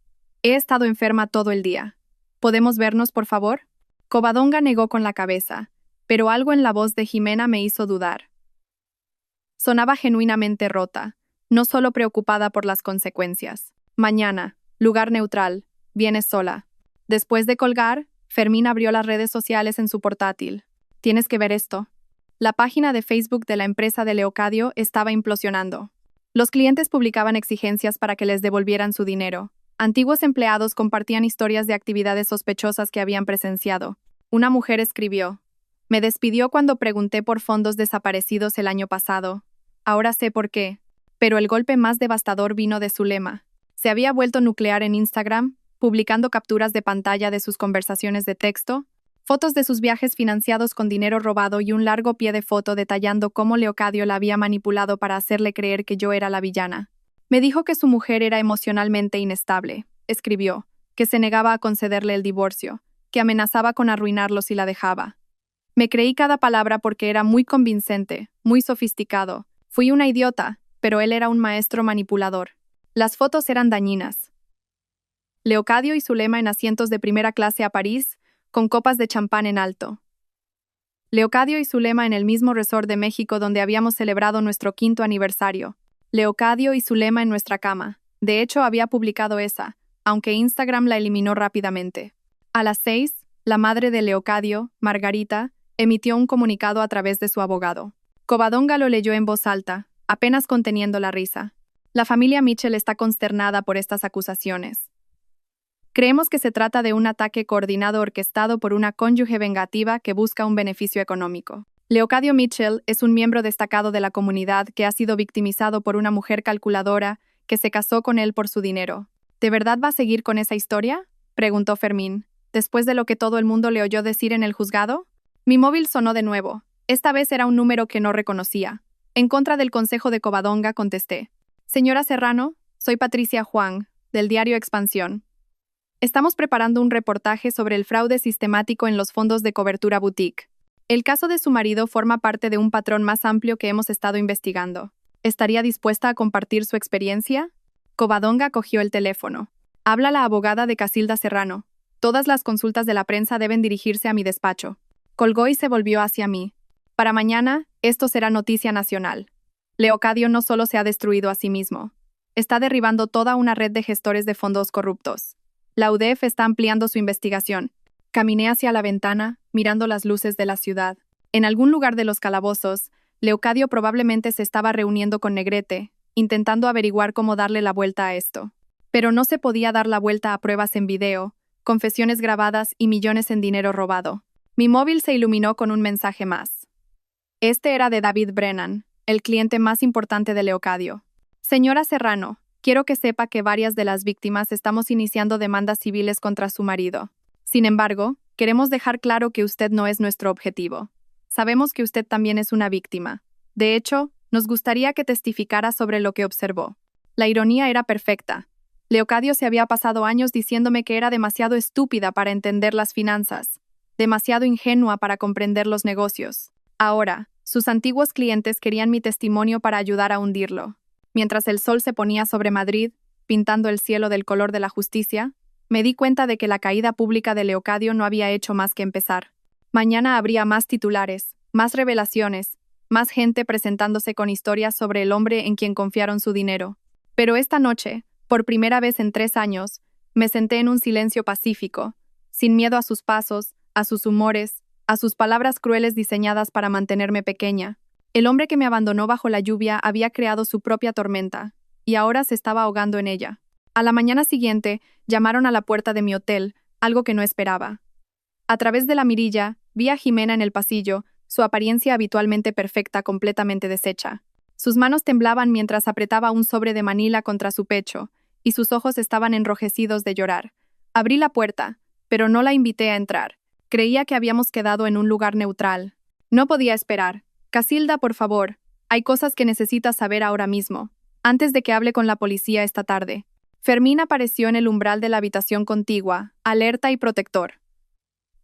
he estado enferma todo el día. ¿Podemos vernos, por favor? Covadonga negó con la cabeza, pero algo en la voz de Jimena me hizo dudar. Sonaba genuinamente rota, no solo preocupada por las consecuencias. Mañana, lugar neutral, vienes sola. Después de colgar, Fermín abrió las redes sociales en su portátil. Tienes que ver esto. La página de Facebook de la empresa de Leocadio estaba implosionando. Los clientes publicaban exigencias para que les devolvieran su dinero. Antiguos empleados compartían historias de actividades sospechosas que habían presenciado. Una mujer escribió: me despidió cuando pregunté por fondos desaparecidos el año pasado. Ahora sé por qué. Pero el golpe más devastador vino de Zulema. Se había vuelto nuclear en Instagram, publicando capturas de pantalla de sus conversaciones de texto, fotos de sus viajes financiados con dinero robado y un largo pie de foto detallando cómo Leocadio la había manipulado para hacerle creer que yo era la villana. Me dijo que su mujer era emocionalmente inestable, escribió, que se negaba a concederle el divorcio, que amenazaba con arruinarlo si la dejaba. Me creí cada palabra porque era muy convincente, muy sofisticado. Fui una idiota, pero él era un maestro manipulador. Las fotos eran dañinas. Leocadio y Zulema en asientos de primera clase a París, con copas de champán en alto. Leocadio y Zulema en el mismo resort de México donde habíamos celebrado nuestro 5º aniversario. Leocadio y Zulema en nuestra cama. De hecho, había publicado esa, aunque Instagram la eliminó rápidamente. A las 6, la madre de Leocadio, Margarita, emitió un comunicado a través de su abogado. Covadonga lo leyó en voz alta, apenas conteniendo la risa. La familia Mitchell está consternada por estas acusaciones. Creemos que se trata de un ataque coordinado orquestado por una cónyuge vengativa que busca un beneficio económico. Leocadio Mitchell es un miembro destacado de la comunidad que ha sido victimizado por una mujer calculadora que se casó con él por su dinero. ¿De verdad va a seguir con esa historia?, preguntó Fermín, después de lo que todo el mundo le oyó decir en el juzgado. Mi móvil sonó de nuevo. Esta vez era un número que no reconocía. En contra del consejo de Covadonga, contesté. Señora Serrano, soy Patricia Juan, del diario Expansión. Estamos preparando un reportaje sobre el fraude sistemático en los fondos de cobertura boutique. El caso de su marido forma parte de un patrón más amplio que hemos estado investigando. ¿Estaría dispuesta a compartir su experiencia? Covadonga cogió el teléfono. Habla la abogada de Casilda Serrano. Todas las consultas de la prensa deben dirigirse a mi despacho. Colgó y se volvió hacia mí. Para mañana, esto será noticia nacional. Leocadio no solo se ha destruido a sí mismo. Está derribando toda una red de gestores de fondos corruptos. La UDEF está ampliando su investigación. Caminé hacia la ventana, mirando las luces de la ciudad. En algún lugar de los calabozos, Leocadio probablemente se estaba reuniendo con Negrete, intentando averiguar cómo darle la vuelta a esto. Pero no se podía dar la vuelta a pruebas en video, confesiones grabadas y millones en dinero robado. Mi móvil se iluminó con un mensaje más. Este era de David Brennan, el cliente más importante de Leocadio. Señora Serrano, quiero que sepa que varias de las víctimas estamos iniciando demandas civiles contra su marido. Sin embargo, queremos dejar claro que usted no es nuestro objetivo. Sabemos que usted también es una víctima. De hecho, nos gustaría que testificara sobre lo que observó. La ironía era perfecta. Leocadio se había pasado años diciéndome que era demasiado estúpida para entender las finanzas, demasiado ingenua para comprender los negocios. Ahora, sus antiguos clientes querían mi testimonio para ayudar a hundirlo. Mientras el sol se ponía sobre Madrid, pintando el cielo del color de la justicia, me di cuenta de que la caída pública de Leocadio no había hecho más que empezar. Mañana habría más titulares, más revelaciones, más gente presentándose con historias sobre el hombre en quien confiaron su dinero. Pero esta noche, por primera vez en 3 años, me senté en un silencio pacífico, sin miedo a sus pasos, a sus humores, a sus palabras crueles diseñadas para mantenerme pequeña. El hombre que me abandonó bajo la lluvia había creado su propia tormenta, y ahora se estaba ahogando en ella. A la mañana siguiente, llamaron a la puerta de mi hotel, algo que no esperaba. A través de la mirilla, vi a Jimena en el pasillo, su apariencia habitualmente perfecta completamente deshecha. Sus manos temblaban mientras apretaba un sobre de Manila contra su pecho, y sus ojos estaban enrojecidos de llorar. Abrí la puerta, pero no la invité a entrar. Creía que habíamos quedado en un lugar neutral. No podía esperar. Casilda, por favor, hay cosas que necesitas saber ahora mismo, antes de que hable con la policía esta tarde. Fermín apareció en el umbral de la habitación contigua, alerta y protector.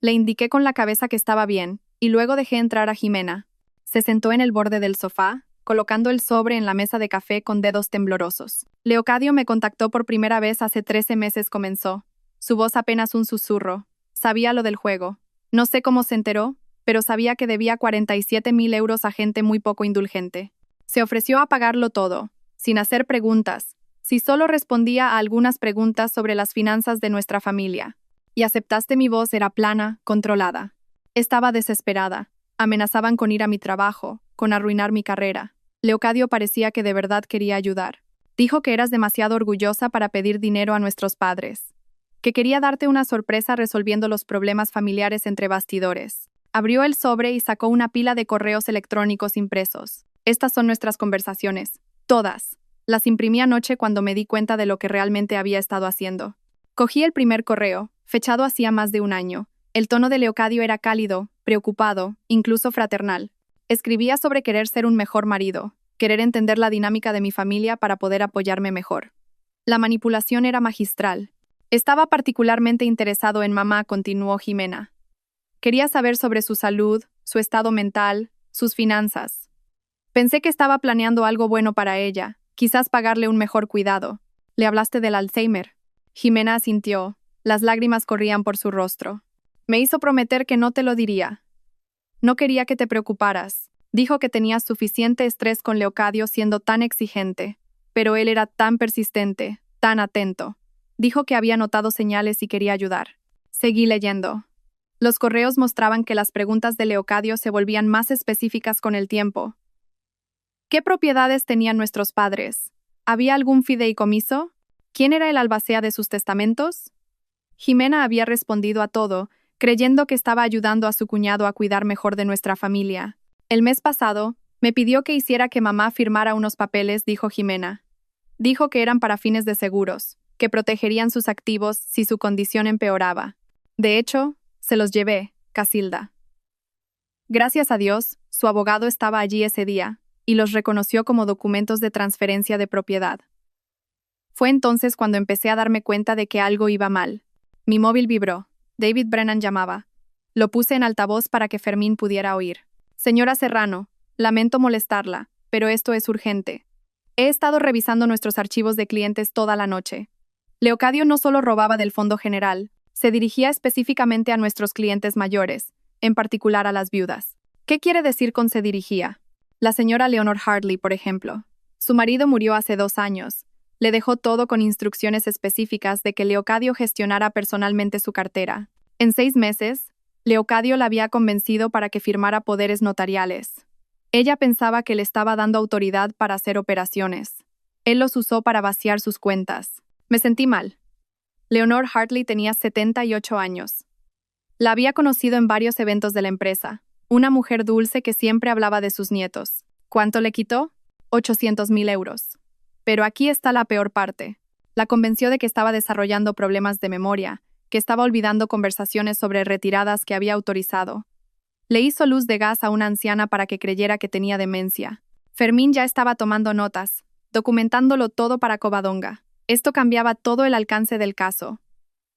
Le indiqué con la cabeza que estaba bien, y luego dejé entrar a Jimena. Se sentó en el borde del sofá, colocando el sobre en la mesa de café con dedos temblorosos. Leocadio me contactó por primera vez hace 13 meses, comenzó. Su voz apenas un susurro. Sabía lo del juego. No sé cómo se enteró, pero sabía que debía 47.000 euros a gente muy poco indulgente. Se ofreció a pagarlo todo, sin hacer preguntas, si solo respondía a algunas preguntas sobre las finanzas de nuestra familia. Y aceptaste. Mi voz era plana, controlada. Estaba desesperada. Amenazaban con ir a mi trabajo, con arruinar mi carrera. Leocadio parecía que de verdad quería ayudar. Dijo que eras demasiado orgullosa para pedir dinero a nuestros padres. Que quería darte una sorpresa resolviendo los problemas familiares entre bastidores. Abrió el sobre y sacó una pila de correos electrónicos impresos. Estas son nuestras conversaciones. Todas. Las imprimí anoche cuando me di cuenta de lo que realmente había estado haciendo. Cogí el primer correo, fechado hacía más de un año. El tono de Leocadio era cálido, preocupado, incluso fraternal. Escribía sobre querer ser un mejor marido, querer entender la dinámica de mi familia para poder apoyarme mejor. La manipulación era magistral. Estaba particularmente interesado en mamá, continuó Jimena. Quería saber sobre su salud, su estado mental, sus finanzas. Pensé que estaba planeando algo bueno para ella, quizás pagarle un mejor cuidado. ¿Le hablaste del Alzheimer? Jimena asintió. Las lágrimas corrían por su rostro. Me hizo prometer que no te lo diría. No quería que te preocuparas. Dijo que tenías suficiente estrés con Leocadio siendo tan exigente, pero él era tan persistente, tan atento. Dijo que había notado señales y quería ayudar. Seguí leyendo. Los correos mostraban que las preguntas de Leocadio se volvían más específicas con el tiempo. ¿Qué propiedades tenían nuestros padres? ¿Había algún fideicomiso? ¿Quién era el albacea de sus testamentos? Jimena había respondido a todo, creyendo que estaba ayudando a su cuñado a cuidar mejor de nuestra familia. El mes pasado, me pidió que hiciera que mamá firmara unos papeles, dijo Jimena. Dijo que eran para fines de seguros, que protegerían sus activos si su condición empeoraba. De hecho, se los llevé, Casilda. Gracias a Dios, su abogado estaba allí ese día, y los reconoció como documentos de transferencia de propiedad. Fue entonces cuando empecé a darme cuenta de que algo iba mal. Mi móvil vibró. David Brennan llamaba. Lo puse en altavoz para que Fermín pudiera oír. Señora Serrano, lamento molestarla, pero esto es urgente. He estado revisando nuestros archivos de clientes toda la noche. Leocadio no solo robaba del fondo general, se dirigía específicamente a nuestros clientes mayores, en particular a las viudas. ¿Qué quiere decir con se dirigía? La señora Leonor Hartley, por ejemplo. Su marido murió hace 2 años. Le dejó todo con instrucciones específicas de que Leocadio gestionara personalmente su cartera. En 6 meses, Leocadio la había convencido para que firmara poderes notariales. Ella pensaba que le estaba dando autoridad para hacer operaciones. Él los usó para vaciar sus cuentas. Me sentí mal. Leonor Hartley tenía 78 años. La había conocido en varios eventos de la empresa. Una mujer dulce que siempre hablaba de sus nietos. ¿Cuánto le quitó? 800.000 euros. Pero aquí está la peor parte. La convenció de que estaba desarrollando problemas de memoria, que estaba olvidando conversaciones sobre retiradas que había autorizado. Le hizo luz de gas a una anciana para que creyera que tenía demencia. Fermín ya estaba tomando notas, documentándolo todo para Covadonga. Esto cambiaba todo el alcance del caso.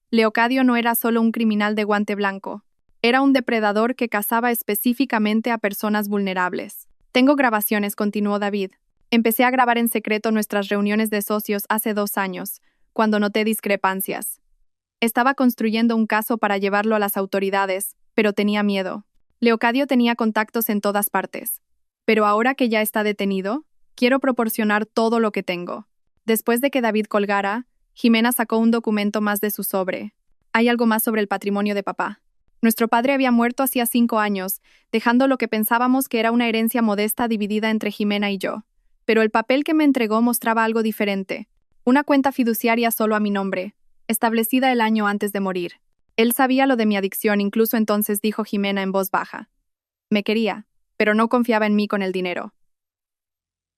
Leocadio no era solo un criminal de guante blanco. Era un depredador que cazaba específicamente a personas vulnerables. Tengo grabaciones, continuó David. Empecé a grabar en secreto nuestras reuniones de socios hace 2 años, cuando noté discrepancias. Estaba construyendo un caso para llevarlo a las autoridades, pero tenía miedo. Leocadio tenía contactos en todas partes. Pero ahora que ya está detenido, quiero proporcionar todo lo que tengo. Después de que David colgara, Jimena sacó un documento más de su sobre. Hay algo más sobre el patrimonio de papá. Nuestro padre había muerto hacía 5 años, dejando lo que pensábamos que era una herencia modesta dividida entre Jimena y yo. Pero el papel que me entregó mostraba algo diferente. Una cuenta fiduciaria solo a mi nombre, establecida el año antes de morir. Él sabía lo de mi adicción, incluso entonces dijo Jimena en voz baja. Me quería, pero no confiaba en mí con el dinero.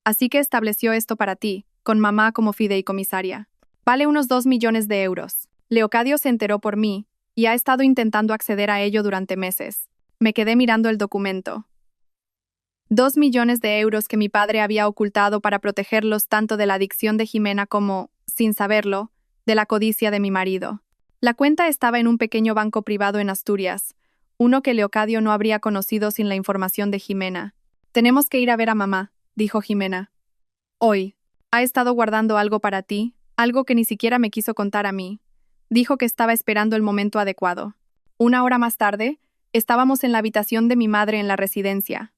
Así que estableció esto para ti, con mamá como fideicomisaria. Vale unos 2 millones de euros. Leocadio se enteró por mí, y ha estado intentando acceder a ello durante meses. Me quedé mirando el documento. 2 millones de euros que mi padre había ocultado para protegerlos tanto de la adicción de Jimena como, sin saberlo, de la codicia de mi marido. La cuenta estaba en un pequeño banco privado en Asturias, uno que Leocadio no habría conocido sin la información de Jimena. Tenemos que ir a ver a mamá, dijo Jimena. Hoy. Ha estado guardando algo para ti, algo que ni siquiera me quiso contar a mí. Dijo que estaba esperando el momento adecuado. 1 hora más tarde, estábamos en la habitación de mi madre en la residencia.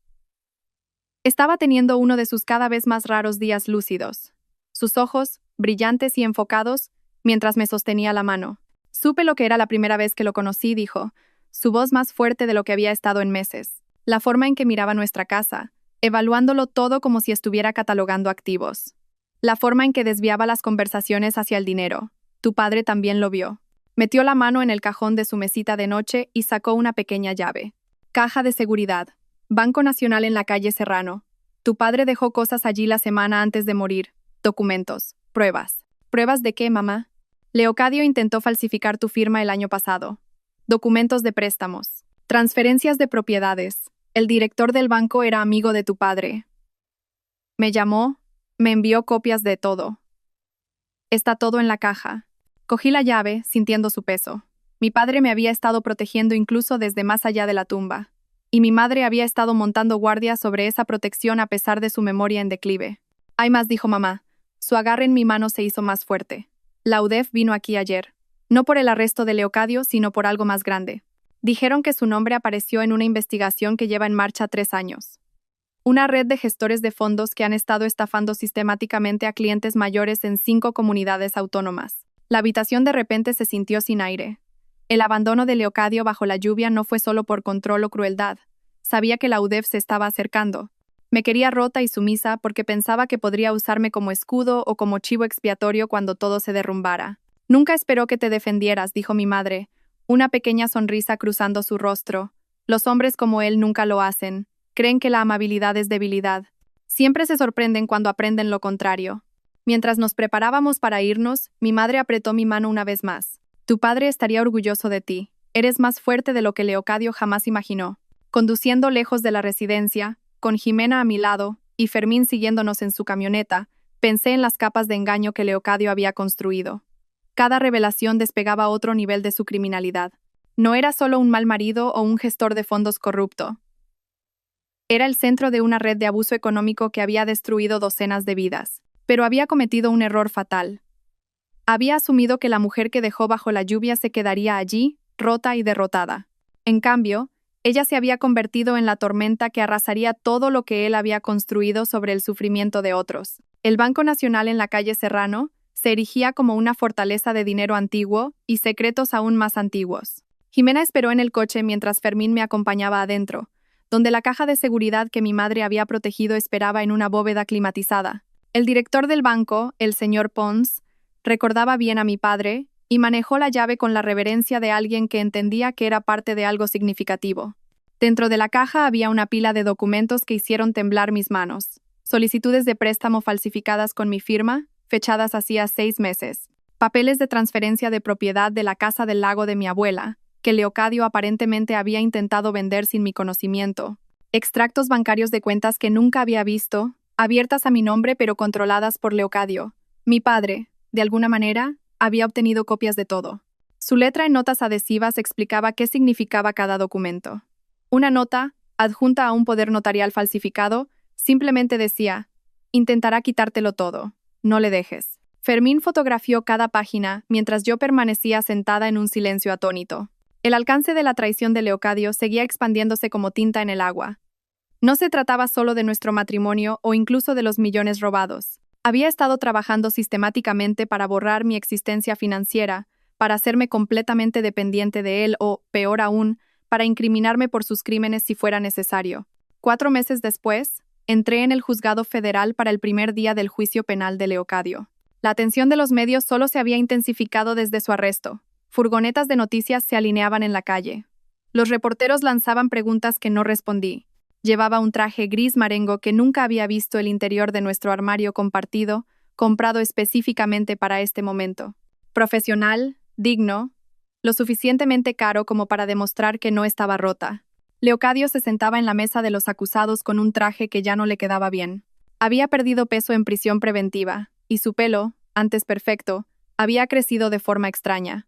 Estaba teniendo uno de sus cada vez más raros días lúcidos. Sus ojos, brillantes y enfocados, mientras me sostenía la mano. Supe lo que era la primera vez que lo conocí, dijo, su voz más fuerte de lo que había estado en meses. La forma en que miraba nuestra casa, evaluándolo todo como si estuviera catalogando activos. La forma en que desviaba las conversaciones hacia el dinero. Tu padre también lo vio. Metió la mano en el cajón de su mesita de noche y sacó una pequeña llave. Caja de seguridad. Banco Nacional en la calle Serrano. Tu padre dejó cosas allí la semana antes de morir. Documentos. Pruebas. ¿Pruebas de qué, mamá? Leocadio intentó falsificar tu firma el año pasado. Documentos de préstamos. Transferencias de propiedades. El director del banco era amigo de tu padre. Me llamó, me envió copias de todo. Está todo en la caja. Cogí la llave, sintiendo su peso. Mi padre me había estado protegiendo incluso desde más allá de la tumba. Y mi madre había estado montando guardia sobre esa protección a pesar de su memoria en declive. Hay más, dijo mamá. Su agarre en mi mano se hizo más fuerte. La UDEF vino aquí ayer. No por el arresto de Leocadio, sino por algo más grande. Dijeron que su nombre apareció en una investigación que lleva en marcha 3 años. Una red de gestores de fondos que han estado estafando sistemáticamente a clientes mayores en 5 comunidades autónomas. La habitación de repente se sintió sin aire. El abandono de Leocadio bajo la lluvia no fue solo por control o crueldad. Sabía que la UDEF se estaba acercando. Me quería rota y sumisa porque pensaba que podría usarme como escudo o como chivo expiatorio cuando todo se derrumbara. Nunca esperó que te defendieras, dijo mi madre, una pequeña sonrisa cruzando su rostro. Los hombres como él nunca lo hacen. Creen que la amabilidad es debilidad. Siempre se sorprenden cuando aprenden lo contrario. Mientras nos preparábamos para irnos, mi madre apretó mi mano una vez más. Tu padre estaría orgulloso de ti. Eres más fuerte de lo que Leocadio jamás imaginó. Conduciendo lejos de la residencia, con Jimena a mi lado y Fermín siguiéndonos en su camioneta, pensé en las capas de engaño que Leocadio había construido. Cada revelación despegaba otro nivel de su criminalidad. No era solo un mal marido o un gestor de fondos corrupto. Era el centro de una red de abuso económico que había destruido docenas de vidas. Pero había cometido un error fatal. Había asumido que la mujer que dejó bajo la lluvia se quedaría allí, rota y derrotada. En cambio, ella se había convertido en la tormenta que arrasaría todo lo que él había construido sobre el sufrimiento de otros. El Banco Nacional en la calle Serrano se erigía como una fortaleza de dinero antiguo y secretos aún más antiguos. Jimena esperó en el coche mientras Fermín me acompañaba adentro, donde la caja de seguridad que mi madre había protegido esperaba en una bóveda climatizada. El director del banco, el señor Pons, recordaba bien a mi padre y manejó la llave con la reverencia de alguien que entendía que era parte de algo significativo. Dentro de la caja había una pila de documentos que hicieron temblar mis manos. Solicitudes de préstamo falsificadas con mi firma, fechadas hacía 6 meses. Papeles de transferencia de propiedad de la casa del lago de mi abuela, que Leocadio aparentemente había intentado vender sin mi conocimiento. Extractos bancarios de cuentas que nunca había visto, abiertas a mi nombre pero controladas por Leocadio. Mi padre, de alguna manera, había obtenido copias de todo. Su letra en notas adhesivas explicaba qué significaba cada documento. Una nota, adjunta a un poder notarial falsificado, simplemente decía: intentará quitártelo todo, no le dejes. Fermín fotografió cada página mientras yo permanecía sentada en un silencio atónito. El alcance de la traición de Leocadio seguía expandiéndose como tinta en el agua. No se trataba solo de nuestro matrimonio o incluso de los millones robados. Había estado trabajando sistemáticamente para borrar mi existencia financiera, para hacerme completamente dependiente de él o, peor aún, para incriminarme por sus crímenes si fuera necesario. 4 meses después, entré en el juzgado federal para el primer día del juicio penal de Leocadio. La atención de los medios solo se había intensificado desde su arresto. Furgonetas de noticias se alineaban en la calle. Los reporteros lanzaban preguntas que no respondí. Llevaba un traje gris marengo que nunca había visto el interior de nuestro armario compartido, comprado específicamente para este momento. Profesional, digno, lo suficientemente caro como para demostrar que no estaba rota. Leocadio se sentaba en la mesa de los acusados con un traje que ya no le quedaba bien. Había perdido peso en prisión preventiva, y su pelo, antes perfecto, había crecido de forma extraña.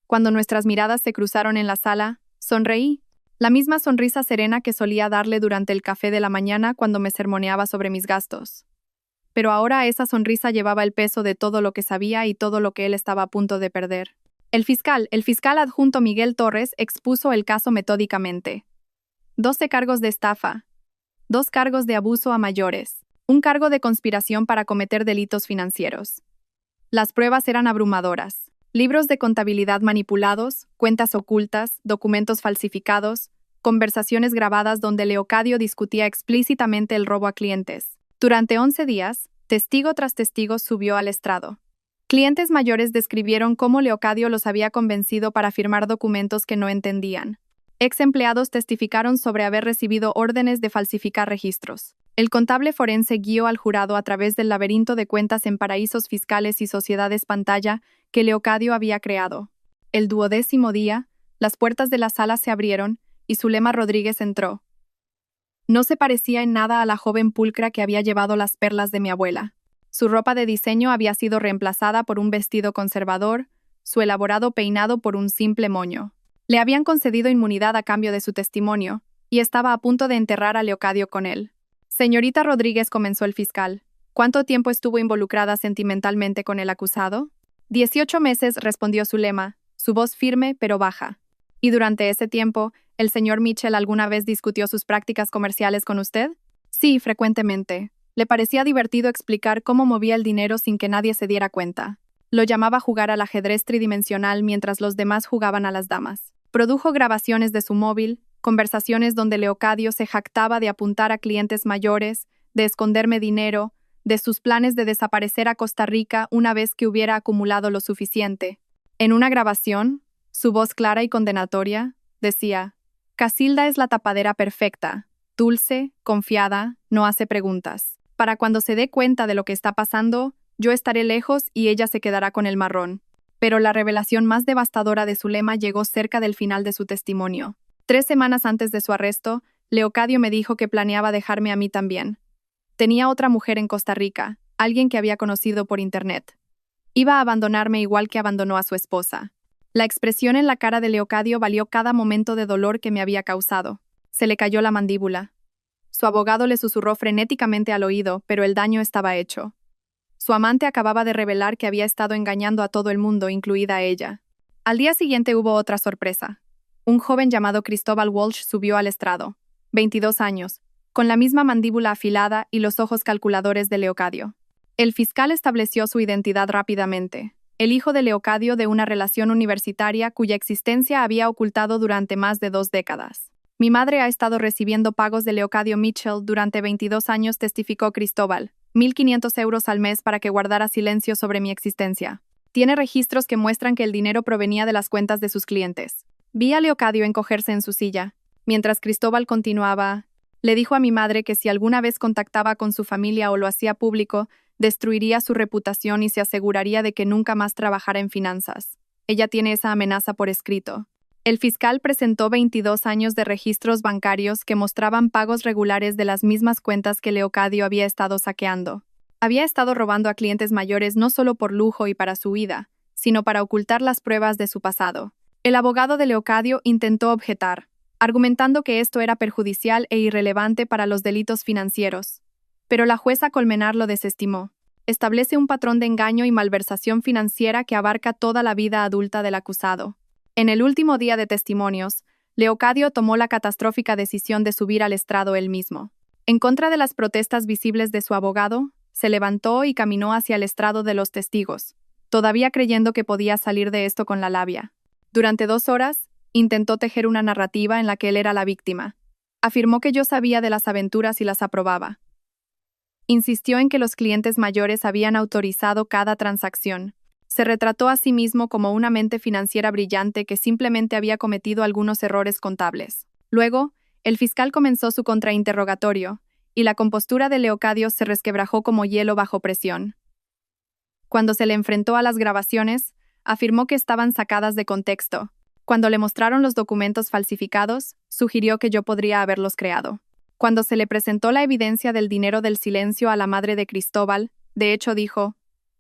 Cuando nuestras miradas se cruzaron en la sala, sonreí. La misma sonrisa serena que solía darle durante el café de la mañana cuando me sermoneaba sobre mis gastos. Pero ahora esa sonrisa llevaba el peso de todo lo que sabía y todo lo que él estaba a punto de perder. El fiscal adjunto Miguel Torres expuso el caso metódicamente. 12 cargos de estafa, 2 cargos de abuso a mayores, 1 cargo de conspiración para cometer delitos financieros. Las pruebas eran abrumadoras. Libros de contabilidad manipulados, cuentas ocultas, documentos falsificados, conversaciones grabadas donde Leocadio discutía explícitamente el robo a clientes. Durante 11 días, testigo tras testigo subió al estrado. Clientes mayores describieron cómo Leocadio los había convencido para firmar documentos que no entendían. Ex empleados testificaron sobre haber recibido órdenes de falsificar registros. El contable forense guió al jurado a través del laberinto de cuentas en paraísos fiscales y sociedades pantalla que Leocadio había creado. El 12º día, las puertas de la sala se abrieron y Zulema Rodríguez entró. No se parecía en nada a la joven pulcra que había llevado las perlas de mi abuela. Su ropa de diseño había sido reemplazada por un vestido conservador, su elaborado peinado por un simple moño. Le habían concedido inmunidad a cambio de su testimonio, y estaba a punto de enterrar a Leocadio con él. Señorita Rodríguez, comenzó el fiscal, ¿cuánto tiempo estuvo involucrada sentimentalmente con el acusado? 18 meses, respondió Zulema, su voz firme pero baja. ¿Y durante ese tiempo, el señor Mitchell alguna vez discutió sus prácticas comerciales con usted? Sí, frecuentemente. Le parecía divertido explicar cómo movía el dinero sin que nadie se diera cuenta. Lo llamaba jugar al ajedrez tridimensional mientras los demás jugaban a las damas. Produjo grabaciones de su móvil, conversaciones donde Leocadio se jactaba de apuntar a clientes mayores, de esconderme dinero, de sus planes de desaparecer a Costa Rica una vez que hubiera acumulado lo suficiente. En una grabación, su voz clara y condenatoria, decía: Casilda es la tapadera perfecta, dulce, confiada, no hace preguntas. Para cuando se dé cuenta de lo que está pasando, yo estaré lejos y ella se quedará con el marrón. Pero la revelación más devastadora de Zulema llegó cerca del final de su testimonio. 3 semanas antes de su arresto, Leocadio me dijo que planeaba dejarme a mí también. Tenía otra mujer en Costa Rica, alguien que había conocido por internet. Iba a abandonarme igual que abandonó a su esposa. La expresión en la cara de Leocadio valió cada momento de dolor que me había causado. Se le cayó la mandíbula. Su abogado le susurró frenéticamente al oído, pero el daño estaba hecho. Su amante acababa de revelar que había estado engañando a todo el mundo, incluida a ella. Al día siguiente hubo otra sorpresa. Un joven llamado Cristóbal Walsh subió al estrado, 22 años, con la misma mandíbula afilada y los ojos calculadores de Leocadio. El fiscal estableció su identidad rápidamente. El hijo de Leocadio de una relación universitaria cuya existencia había ocultado durante más de 2 décadas. Mi madre ha estado recibiendo pagos de Leocadio Mitchell durante 22 años, testificó Cristóbal. 1.500 euros al mes para que guardara silencio sobre mi existencia. Tiene registros que muestran que el dinero provenía de las cuentas de sus clientes. Vi a Leocadio encogerse en su silla. Mientras Cristóbal continuaba, le dijo a mi madre que si alguna vez contactaba con su familia o lo hacía público, destruiría su reputación y se aseguraría de que nunca más trabajara en finanzas. Ella tiene esa amenaza por escrito. El fiscal presentó 22 años de registros bancarios que mostraban pagos regulares de las mismas cuentas que Leocadio había estado saqueando. Había estado robando a clientes mayores no solo por lujo y para su huida, sino para ocultar las pruebas de su pasado. El abogado de Leocadio intentó objetar, argumentando que esto era perjudicial e irrelevante para los delitos financieros. Pero la jueza Colmenar lo desestimó. Establece un patrón de engaño y malversación financiera que abarca toda la vida adulta del acusado. En el último día de testimonios, Leocadio tomó la catastrófica decisión de subir al estrado él mismo. En contra de las protestas visibles de su abogado, se levantó y caminó hacia el estrado de los testigos, todavía creyendo que podía salir de esto con la labia. Durante 2 horas, Intentó tejer una narrativa en la que él era la víctima. Afirmó que yo sabía de las aventuras y las aprobaba. Insistió en que los clientes mayores habían autorizado cada transacción. Se retrató a sí mismo como una mente financiera brillante que simplemente había cometido algunos errores contables. Luego, el fiscal comenzó su contrainterrogatorio, y la compostura de Leocadio se resquebrajó como hielo bajo presión. Cuando se le enfrentó a las grabaciones, afirmó que estaban sacadas de contexto. Cuando le mostraron los documentos falsificados, sugirió que yo podría haberlos creado. Cuando se le presentó la evidencia del dinero del silencio a la madre de Cristóbal, de hecho dijo,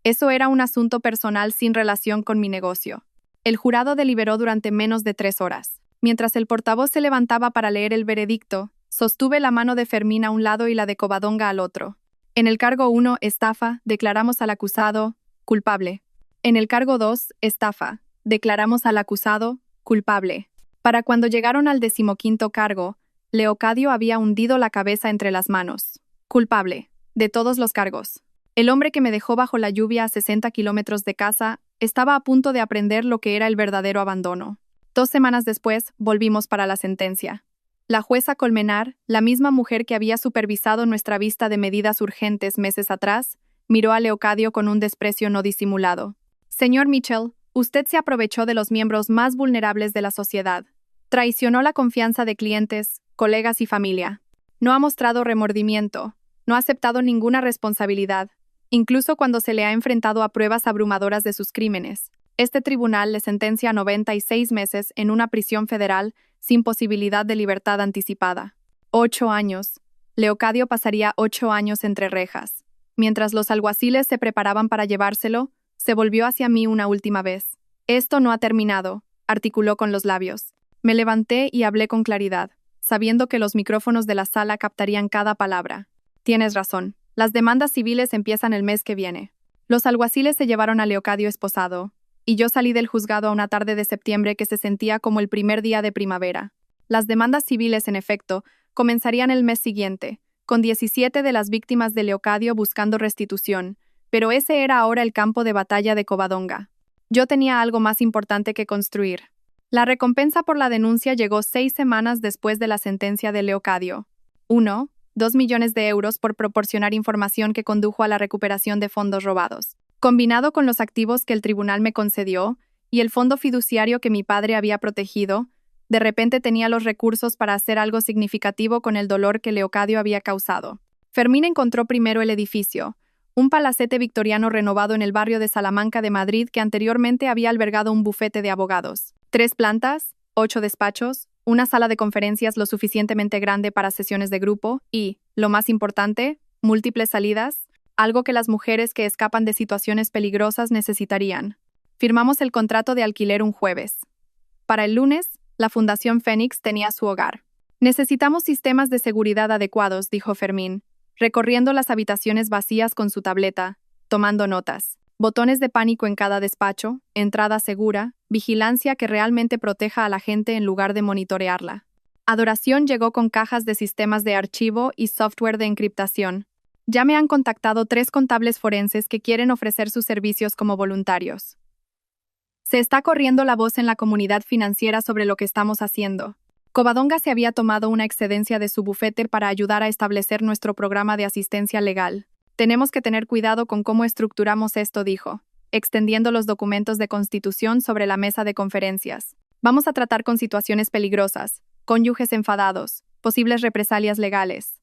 eso era un asunto personal sin relación con mi negocio. El jurado deliberó durante menos de 3 horas. Mientras el portavoz se levantaba para leer el veredicto, sostuve la mano de Fermín a un lado y la de Covadonga al otro. En el cargo 1, estafa, declaramos al acusado culpable. En el cargo 2, estafa, declaramos al acusado culpable. Para cuando llegaron al 15º cargo, Leocadio había hundido la cabeza entre las manos. Culpable, de todos los cargos. El hombre que me dejó bajo la lluvia a 60 kilómetros de casa estaba a punto de aprender lo que era el verdadero abandono. 2 semanas después, volvimos para la sentencia. La jueza Colmenar, la misma mujer que había supervisado nuestra vista de medidas urgentes meses atrás, miró a Leocadio con un desprecio no disimulado. Señor Mitchell, usted se aprovechó de los miembros más vulnerables de la sociedad. Traicionó la confianza de clientes, colegas y familia. No ha mostrado remordimiento, no ha aceptado ninguna responsabilidad, incluso cuando se le ha enfrentado a pruebas abrumadoras de sus crímenes. Este tribunal le sentencia a 96 meses en una prisión federal sin posibilidad de libertad anticipada. 8 años. Leocadio pasaría 8 años entre rejas. Mientras los alguaciles se preparaban para llevárselo, se volvió hacia mí una última vez. Esto no ha terminado, articuló con los labios. Me levanté y hablé con claridad, sabiendo que los micrófonos de la sala captarían cada palabra. Tienes razón. Las demandas civiles empiezan el mes que viene. Los alguaciles se llevaron a Leocadio esposado, y yo salí del juzgado a una tarde de septiembre que se sentía como el primer día de primavera. Las demandas civiles, en efecto, comenzarían el mes siguiente, con 17 de las víctimas de Leocadio buscando restitución, pero ese era ahora el campo de batalla de Covadonga. Yo tenía algo más importante que construir. La recompensa por la denuncia llegó 6 semanas después de la sentencia de Leocadio. 1. 2 millones de euros por proporcionar información que condujo a la recuperación de fondos robados. Combinado con los activos que el tribunal me concedió y el fondo fiduciario que mi padre había protegido, de repente tenía los recursos para hacer algo significativo con el dolor que Leocadio había causado. Fermín encontró primero el edificio, un palacete victoriano renovado en el barrio de Salamanca de Madrid que anteriormente había albergado un bufete de abogados. 3 plantas, 8 despachos, una sala de conferencias lo suficientemente grande para sesiones de grupo y, lo más importante, múltiples salidas, algo que las mujeres que escapan de situaciones peligrosas necesitarían. Firmamos el contrato de alquiler un jueves. Para el lunes, la Fundación Fénix tenía su hogar. Necesitamos sistemas de seguridad adecuados, dijo Fermín, recorriendo las habitaciones vacías con su tableta, tomando notas. Botones de pánico en cada despacho, entrada segura, vigilancia que realmente proteja a la gente en lugar de monitorearla. Adoración llegó con cajas de sistemas de archivo y software de encriptación. Ya me han contactado 3 contables forenses que quieren ofrecer sus servicios como voluntarios. Se está corriendo la voz en la comunidad financiera sobre lo que estamos haciendo. Covadonga se había tomado una excedencia de su bufete para ayudar a establecer nuestro programa de asistencia legal. Tenemos que tener cuidado con cómo estructuramos esto, dijo, extendiendo los documentos de constitución sobre la mesa de conferencias. Vamos a tratar con situaciones peligrosas, cónyuges enfadados, posibles represalias legales.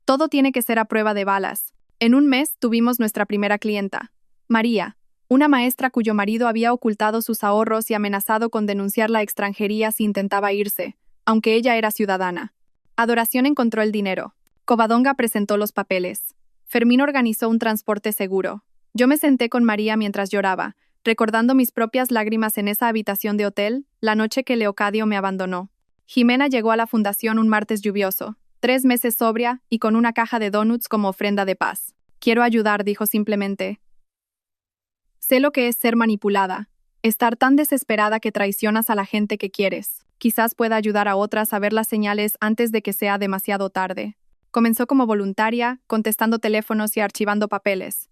Todo tiene que ser a prueba de balas. En un mes tuvimos nuestra primera clienta, María, una maestra cuyo marido había ocultado sus ahorros y amenazado con denunciar la extranjería si intentaba irse, aunque ella era ciudadana. Adoración encontró el dinero. Covadonga presentó los papeles. Fermín organizó un transporte seguro. Yo me senté con María mientras lloraba, recordando mis propias lágrimas en esa habitación de hotel, la noche que Leocadio me abandonó. Jimena llegó a la fundación un martes lluvioso, 3 meses sobria y con una caja de donuts como ofrenda de paz. Quiero ayudar, dijo simplemente. Sé lo que es ser manipulada, estar tan desesperada que traicionas a la gente que quieres. Quizás pueda ayudar a otras a ver las señales antes de que sea demasiado tarde. Comenzó como voluntaria, contestando teléfonos y archivando papeles.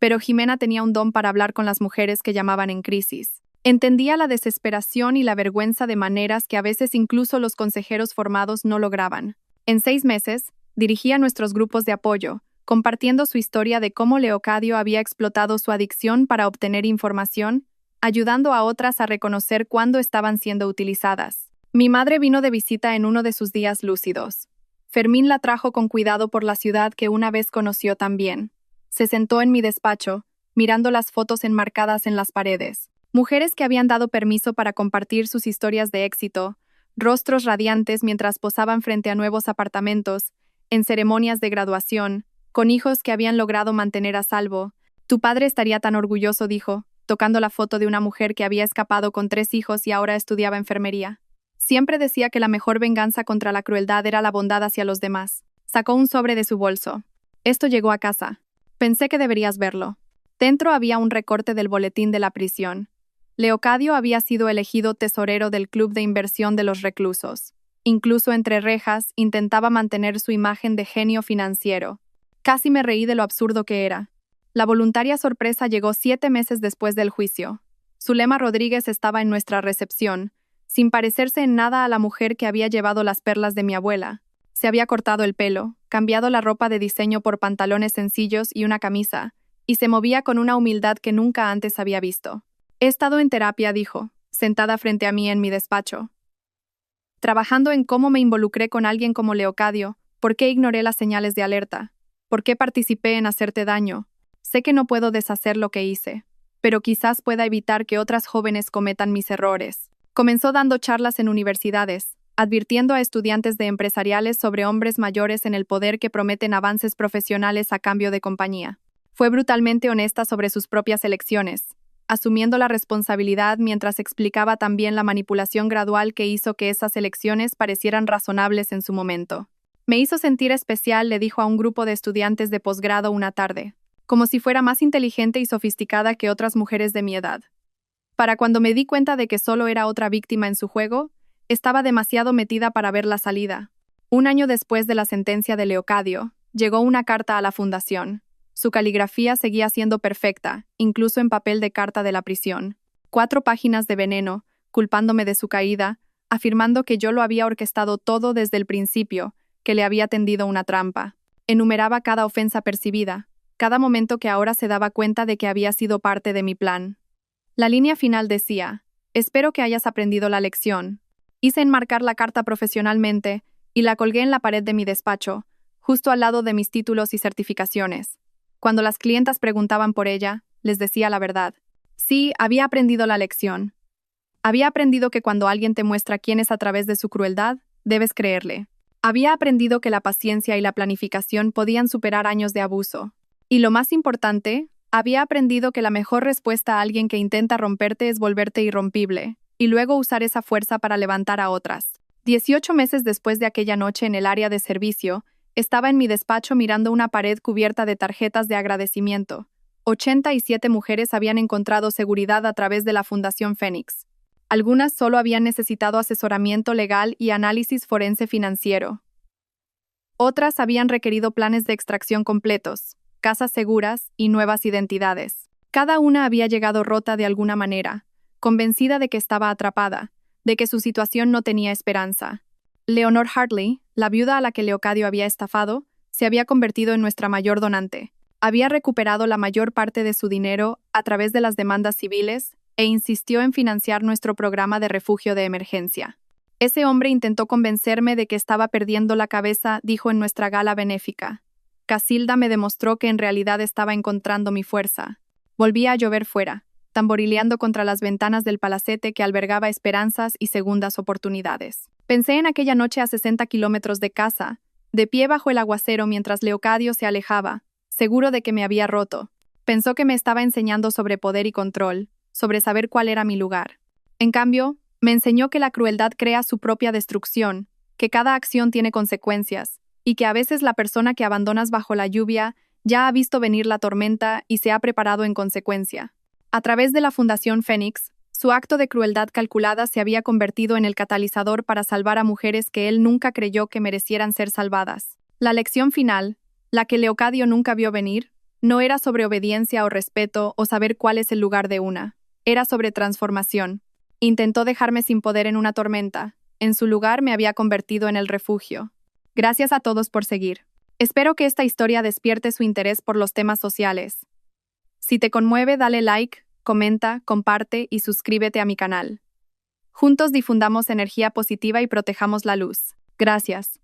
Pero Jimena tenía un don para hablar con las mujeres que llamaban en crisis. Entendía la desesperación y la vergüenza de maneras que a veces incluso los consejeros formados no lograban. En 6 meses, dirigía nuestros grupos de apoyo, compartiendo su historia de cómo Leocadio había explotado su adicción para obtener información, ayudando a otras a reconocer cuándo estaban siendo utilizadas. Mi madre vino de visita en uno de sus días lúcidos. Fermín la trajo con cuidado por la ciudad que una vez conoció también. Se sentó en mi despacho, mirando las fotos enmarcadas en las paredes. Mujeres que habían dado permiso para compartir sus historias de éxito, rostros radiantes mientras posaban frente a nuevos apartamentos, en ceremonias de graduación, con hijos que habían logrado mantener a salvo. Tu padre estaría tan orgulloso, dijo, tocando la foto de una mujer que había escapado con 3 hijos y ahora estudiaba enfermería. Siempre decía que la mejor venganza contra la crueldad era la bondad hacia los demás. Sacó un sobre de su bolso. Esto llegó a casa. Pensé que deberías verlo. Dentro había un recorte del boletín de la prisión. Leocadio había sido elegido tesorero del Club de Inversión de los Reclusos. Incluso entre rejas, intentaba mantener su imagen de genio financiero. Casi me reí de lo absurdo que era. La voluntaria sorpresa llegó 7 meses después del juicio. Zulema Rodríguez estaba en nuestra recepción, sin parecerse en nada a la mujer que había llevado las perlas de mi abuela. Se había cortado el pelo, cambiado la ropa de diseño por pantalones sencillos y una camisa, y se movía con una humildad que nunca antes había visto. He estado en terapia, dijo, sentada frente a mí en mi despacho. Trabajando en cómo me involucré con alguien como Leocadio, por qué ignoré las señales de alerta, por qué participé en hacerte daño. Sé que no puedo deshacer lo que hice, pero quizás pueda evitar que otras jóvenes cometan mis errores. Comenzó dando charlas en universidades, advirtiendo a estudiantes de empresariales sobre hombres mayores en el poder que prometen avances profesionales a cambio de compañía. Fue brutalmente honesta sobre sus propias elecciones, asumiendo la responsabilidad mientras explicaba también la manipulación gradual que hizo que esas elecciones parecieran razonables en su momento. Me hizo sentir especial, le dijo a un grupo de estudiantes de posgrado una tarde, como si fuera más inteligente y sofisticada que otras mujeres de mi edad. Para cuando me di cuenta de que solo era otra víctima en su juego, estaba demasiado metida para ver la salida. 1 año después de la sentencia de Leocadio, llegó una carta a la fundación. Su caligrafía seguía siendo perfecta, incluso en papel de carta de la prisión. 4 páginas de veneno, culpándome de su caída, afirmando que yo lo había orquestado todo desde el principio, que le había tendido una trampa. Enumeraba cada ofensa percibida, cada momento que ahora se daba cuenta de que había sido parte de mi plan. La línea final decía, espero que hayas aprendido la lección. Hice enmarcar la carta profesionalmente y la colgué en la pared de mi despacho, justo al lado de mis títulos y certificaciones. Cuando las clientas preguntaban por ella, les decía la verdad. Sí, había aprendido la lección. Había aprendido que cuando alguien te muestra quién es a través de su crueldad, debes creerle. Había aprendido que la paciencia y la planificación podían superar años de abuso. Y lo más importante, había aprendido que la mejor respuesta a alguien que intenta romperte es volverte irrompible, y luego usar esa fuerza para levantar a otras. 18 meses después de aquella noche en el área de servicio, estaba en mi despacho mirando una pared cubierta de tarjetas de agradecimiento. 87 mujeres habían encontrado seguridad a través de la Fundación Fénix. Algunas solo habían necesitado asesoramiento legal y análisis forense financiero. Otras habían requerido planes de extracción completos, casas seguras y nuevas identidades. Cada una había llegado rota de alguna manera, convencida de que estaba atrapada, de que su situación no tenía esperanza. Leonor Hartley, la viuda a la que Leocadio había estafado, se había convertido en nuestra mayor donante. Había recuperado la mayor parte de su dinero a través de las demandas civiles e insistió en financiar nuestro programa de refugio de emergencia. Ese hombre intentó convencerme de que estaba perdiendo la cabeza, dijo en nuestra gala benéfica. Casilda me demostró que en realidad estaba encontrando mi fuerza. Volvía a llover fuera, tamborileando contra las ventanas del palacete que albergaba esperanzas y segundas oportunidades. Pensé en aquella noche a 60 kilómetros de casa, de pie bajo el aguacero mientras Leocadio se alejaba, seguro de que me había roto. Pensó que me estaba enseñando sobre poder y control, sobre saber cuál era mi lugar. En cambio, me enseñó que la crueldad crea su propia destrucción, que cada acción tiene consecuencias, y que a veces la persona que abandonas bajo la lluvia ya ha visto venir la tormenta y se ha preparado en consecuencia. A través de la Fundación Fénix, su acto de crueldad calculada se había convertido en el catalizador para salvar a mujeres que él nunca creyó que merecieran ser salvadas. La lección final, la que Leocadio nunca vio venir, no era sobre obediencia o respeto o saber cuál es el lugar de una. Era sobre transformación. Intentó dejarme sin poder en una tormenta. En su lugar me había convertido en el refugio. Gracias a todos por seguir. Espero que esta historia despierte su interés por los temas sociales. Si te conmueve, dale like, comenta, comparte y suscríbete a mi canal. Juntos difundamos energía positiva y protejamos la luz. Gracias.